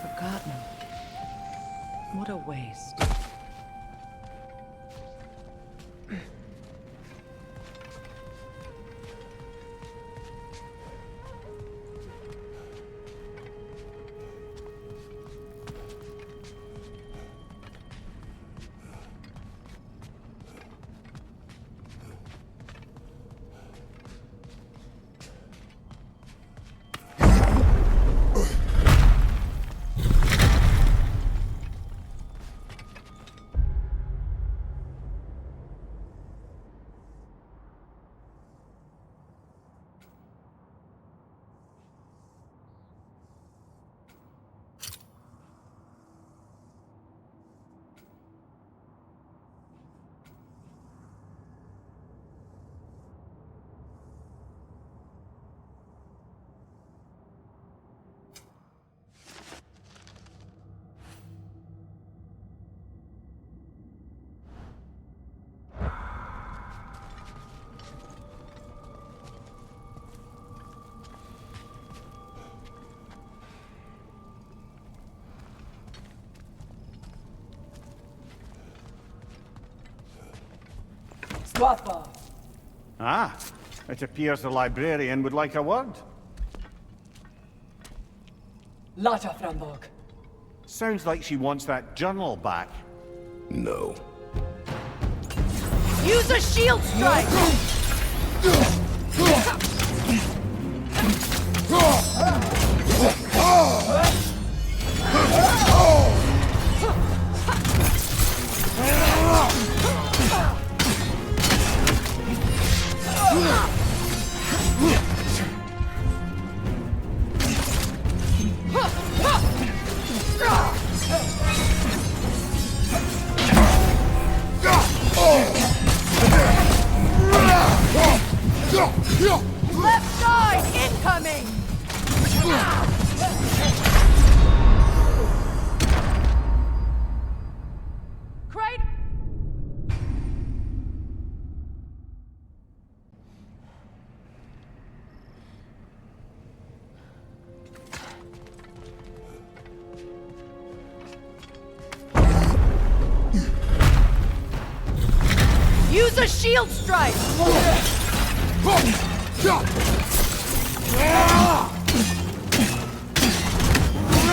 forgotten. What a waste. Guapa. Ah, it appears the librarian would like a word. Lata Frambog. Sounds like she wants that journal back. No. Use a shield strike! Left side incoming! Crate! Use a shield strike! The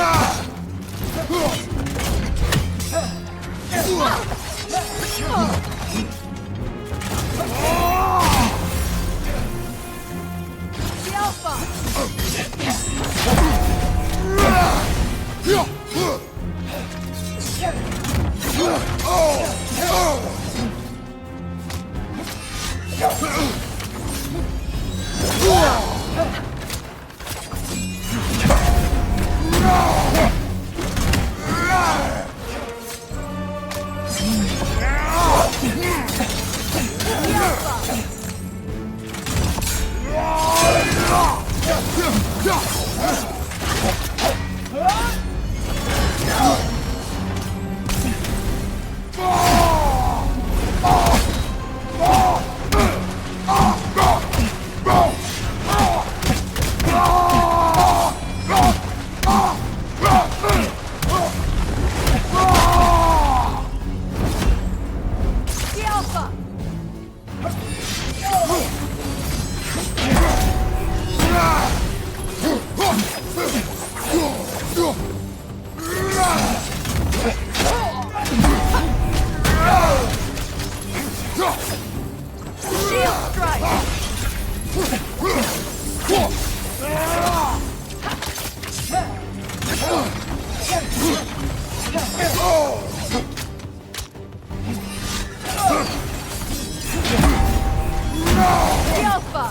Alpha!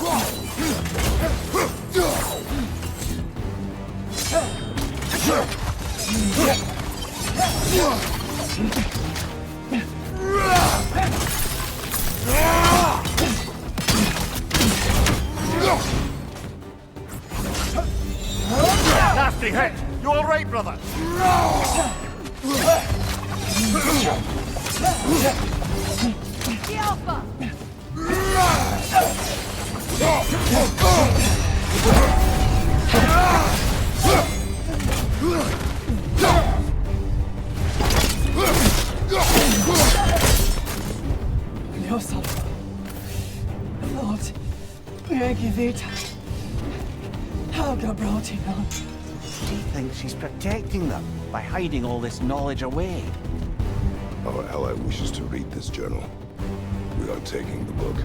Nasty hit! You alright, brother? The Alpha! Lord, Megivita. Helga brought him on. She thinks she's protecting them by hiding all this knowledge away. Our ally wishes to read this journal. We are taking the book.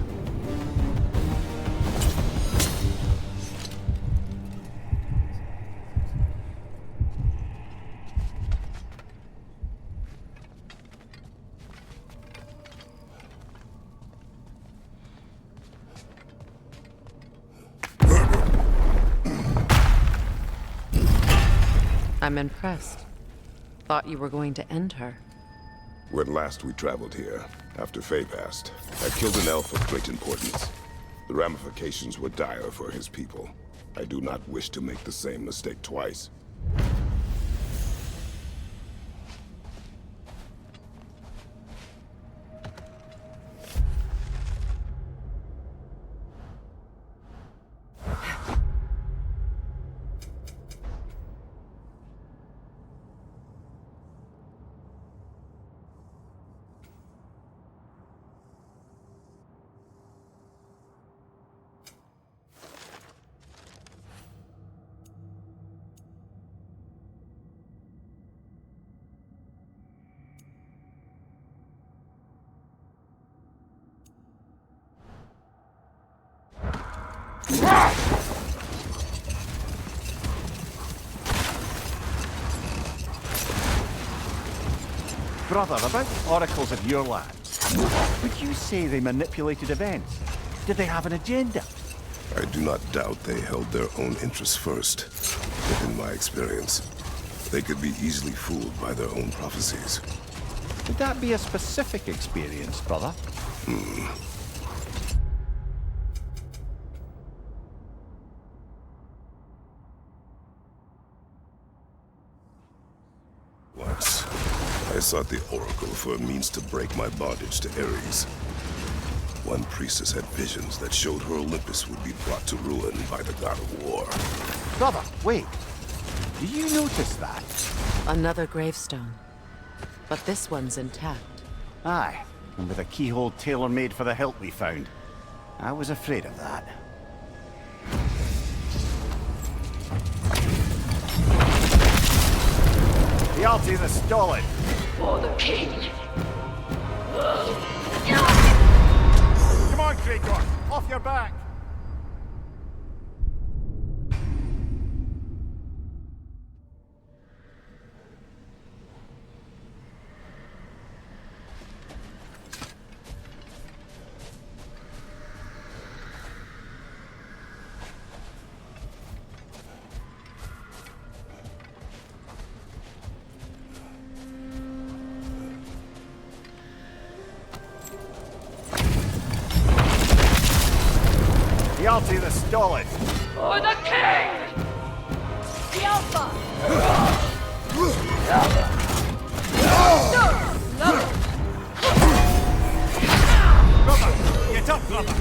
I'm impressed. Thought you were going to end her. When last we traveled here, after Faye passed, I killed an elf of great importance. The ramifications were dire for his people. I do not wish to make the same mistake twice. Brother, about the oracles of your land, would you say they manipulated events? Did they have an agenda? I do not doubt they held their own interests first. But in my experience, they could be easily fooled by their own prophecies. Would that be a specific experience, brother? Once, I sought the Oracle for a means to break my bondage to Ares. One priestess had visions that showed her Olympus would be brought to ruin by the god of war. Brother, wait. Do you notice that? Another gravestone. But this one's intact. Aye, and with a keyhole tailor-made for the hilt we found. I was afraid of that. The Alties are stolen! For the king. Come on, Gregor! Off your back! The Alties are stolen! For the king! The Alpha! Brother! Get up, brother!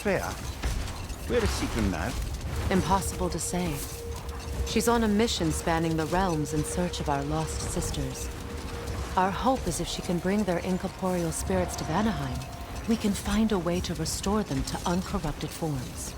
Freya, where is Seacrum now? Impossible to say. She's on a mission spanning the realms in search of our lost sisters. Our hope is if she can bring their incorporeal spirits to Vanaheim, we can find a way to restore them to uncorrupted forms.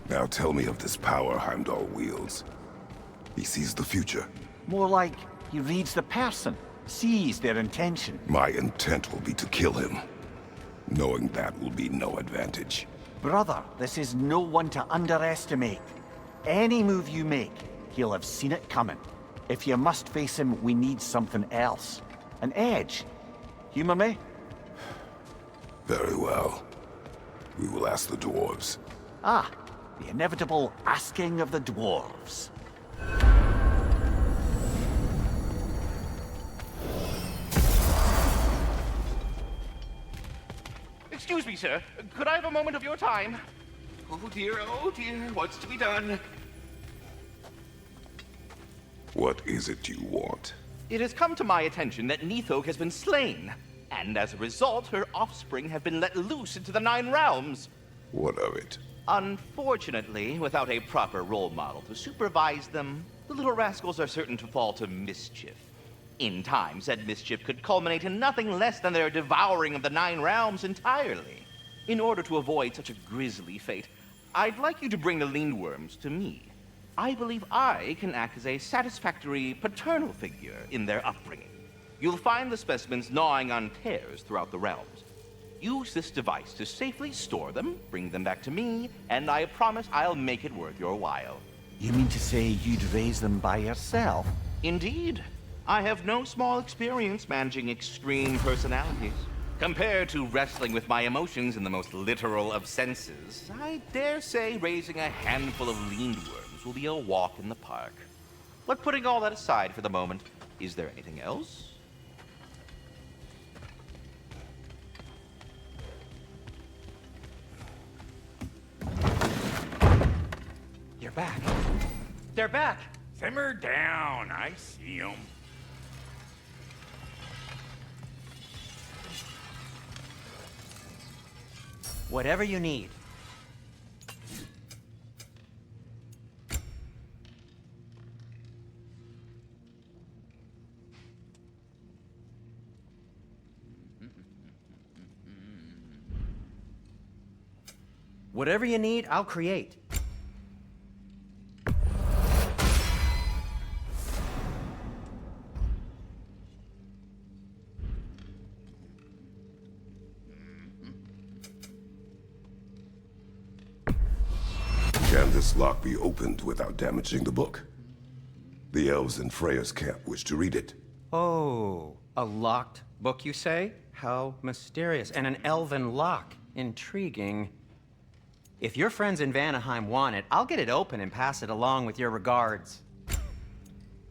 Now tell me of this power Heimdall wields. He sees the future. More like he reads the person, sees their intention. My intent will be to kill him. Knowing that will be no advantage. Brother, this is no one to underestimate. Any move you make, he'll have seen it coming. If you must face him, we need something else. An edge. Humor me? Very well. We will ask the dwarves. Ah, the inevitable asking of the dwarves. Excuse me, sir. Could I have a moment of your time? Oh dear, what's to be done? What is it you want? It has come to my attention that Nithok has been slain, and as a result, her offspring have been let loose into the Nine Realms. What of it? Unfortunately, without a proper role model to supervise them, the little rascals are certain to fall to mischief. In time, said mischief could culminate in nothing less than their devouring of the Nine Realms entirely. In order to avoid such a grisly fate, I'd like you to bring the lindworms to me. I believe I can act as a satisfactory paternal figure in their upbringing. You'll find the specimens gnawing on tears throughout the realms. Use this device to safely store them, bring them back to me, and I promise I'll make it worth your while. You mean to say you'd raise them by yourself? Indeed. I have no small experience managing extreme personalities. Compared to wrestling with my emotions in the most literal of senses, I dare say raising a handful of lindworms will be a walk in the park. But putting all that aside for the moment, is there anything else? You're back. They're back! Simmer down, I see 'em. Whatever you need. Whatever you need, I'll create. Can this lock be opened without damaging the book? The elves in Freya's camp wish to read it. Oh, a locked book, you say? How mysterious. And an elven lock. Intriguing. If your friends in Vanaheim want it, I'll get it open and pass it along with your regards.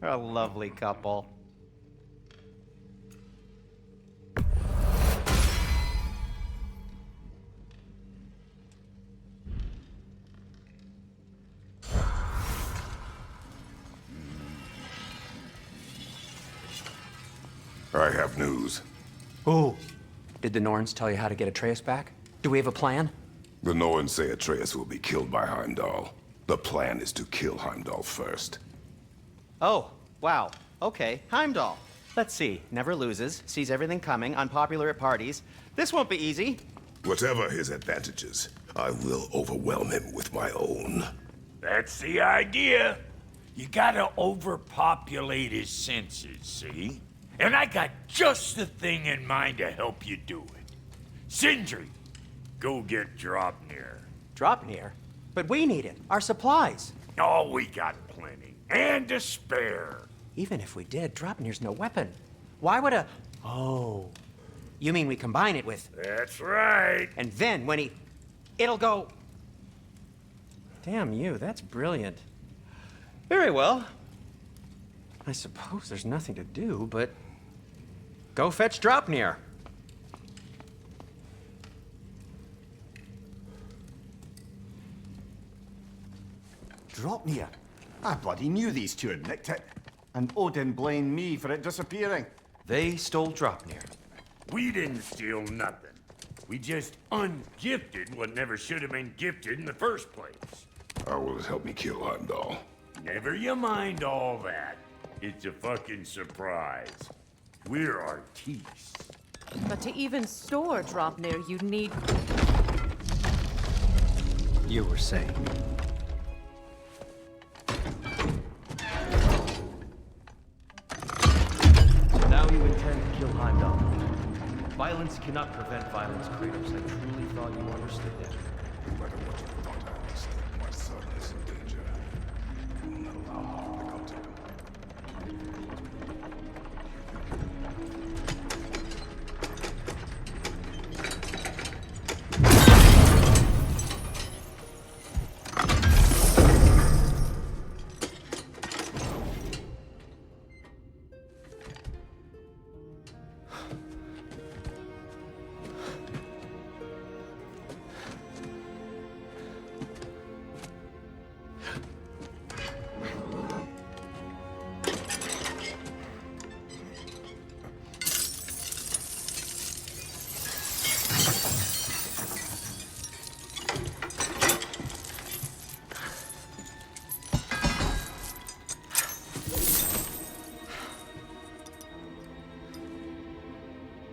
They're a lovely couple. I have news. Ooh. Did the Norns tell you how to get Atreus back? Do we have a plan? The Norns say Atreus will be killed by Heimdall. The plan is to kill Heimdall first. Oh, wow. Okay, Heimdall. Let's see. Never loses, sees everything coming, unpopular at parties. This won't be easy. Whatever his advantages, I will overwhelm him with my own. That's the idea. You gotta overpopulate his senses, see? And I got just the thing in mind to help you do it. Sindri, go get Dropnir. Dropnir? But we need it. Our supplies. Oh, we got plenty. And to spare. Even if we did, Dropnir's no weapon. Why would a... Oh. You mean we combine it with... That's right. And then when he... It'll go... Damn you, that's brilliant. Very well. I suppose there's nothing to do, but... Go fetch Dropnir. Dropnir? I bloody knew these two had nicked it. And Odin blamed me for it disappearing. They stole Dropnir. We didn't steal nothing. We just ungifted what never should have been gifted in the first place. How will it help me kill Heimdall? Never you mind all that. It's a fucking surprise. We're artistes. But to even store Dropnir, you'd need... You were saying. Now you intend to kill Heimdall. Violence cannot prevent violence, Kratos. I truly thought you understood that. No matter what you thought I understood, my son is in danger. I will not allow him to become to him.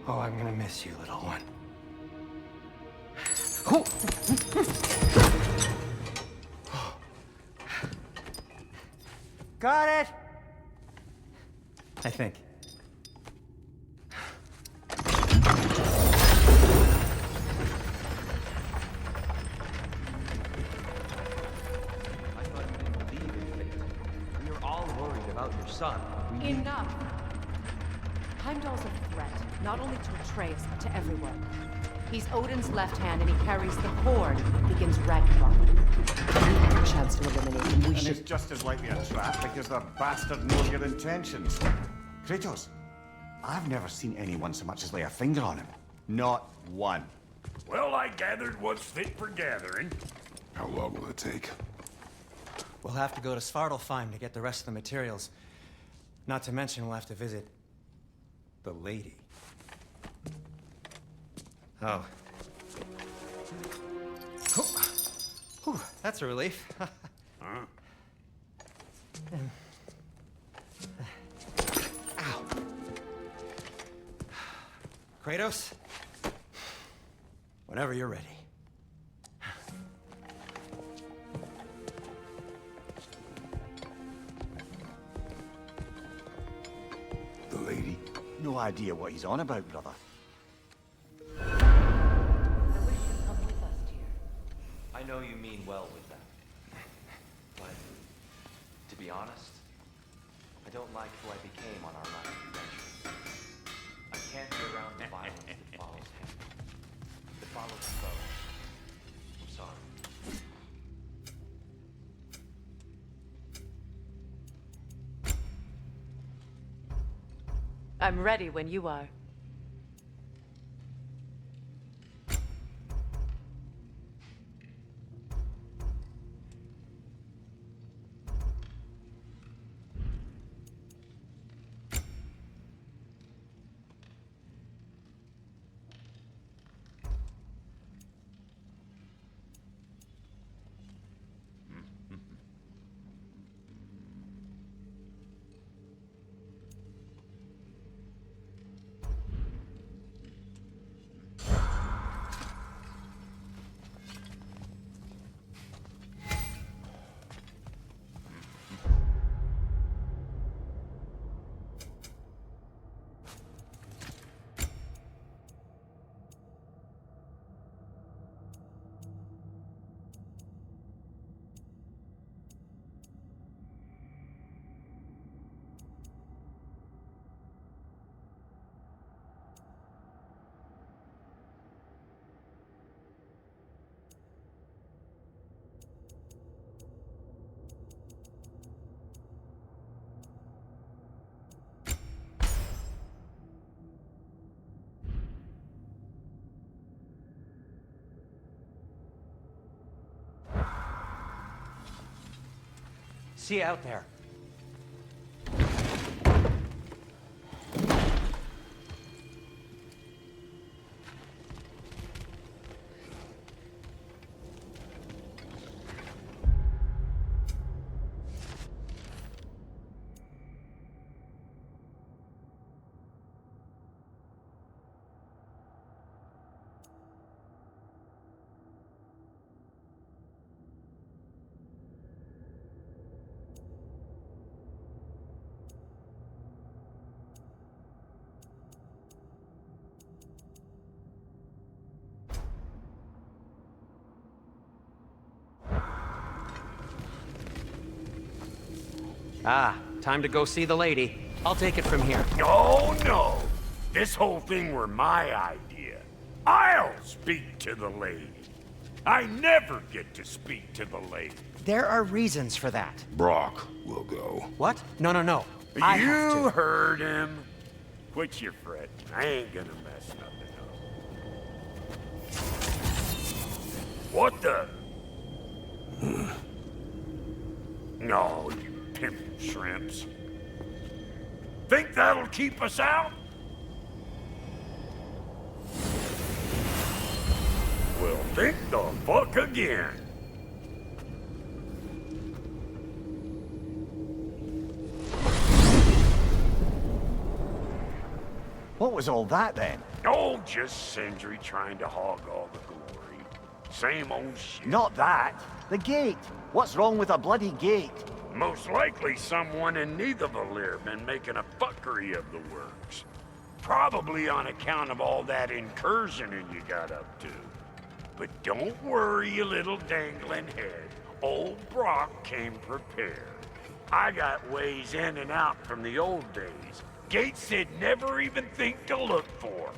Oh, I'm gonna miss you, little one. Got it! I think. Your son. Enough! Heimdall's a threat, not only to Atreus, but to everyone. He's Odin's left hand, and he carries the cord that begins Ragnarök. We have a chance to eliminate him. We should... it's just as likely a trap because the bastard knows your intentions. Kratos, I've never seen anyone so much as lay a finger on him. Not one. Well, I gathered what's fit for gathering. How long will it take? We'll have to go to Svartalfheim to get the rest of the materials. Not to mention we'll have to visit the lady. Oh. Whew, that's a relief. Ow. Kratos? Whenever you're ready. The lady? No idea what he's on about, brother. I know you mean well with that. But, to be honest, I don't like who I became on our last adventure. I can't be around the violence that follows him. That follows the foe. I'm sorry. I'm ready when you are. See you out there. Ah, time to go see the lady. I'll take it from here. Oh, no! This whole thing were my idea. I'll speak to the lady. I never get to speak to the lady. There are reasons for that. Brock will go. What? No, no, no. I have You to. heard him. Quit your fretting. I ain't gonna mess nothing up. What the? No, you pimp shrimps. Think that'll keep us out? Well, think the fuck again. What was all that then? Oh, just Sindri trying to hog all the glory. Same old shit. Not that. The gate. What's wrong with a bloody gate? Most likely someone in Nidavellir been making a fuckery of the works. Probably on account of all that incursioning you got up to. But don't worry, you little dangling head. Old Brock came prepared. I got ways in and out from the old days. Gates they'd never even think to look for,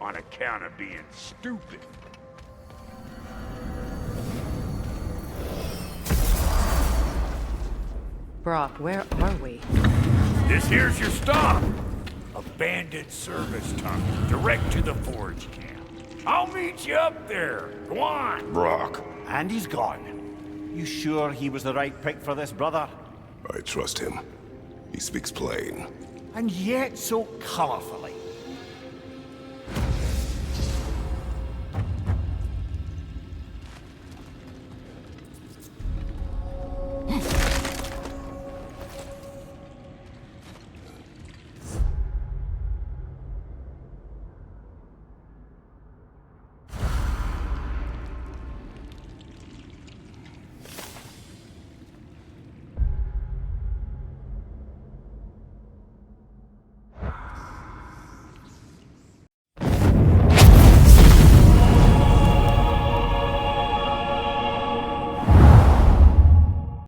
on account of being stupid. Brock, where are we? This here's your stop. Abandoned service tunnel, direct to the forge camp. I'll meet you up there. Go on. Brock. And he's gone. You sure he was the right pick for this, brother? I trust him. He speaks plain. And yet so colorfully.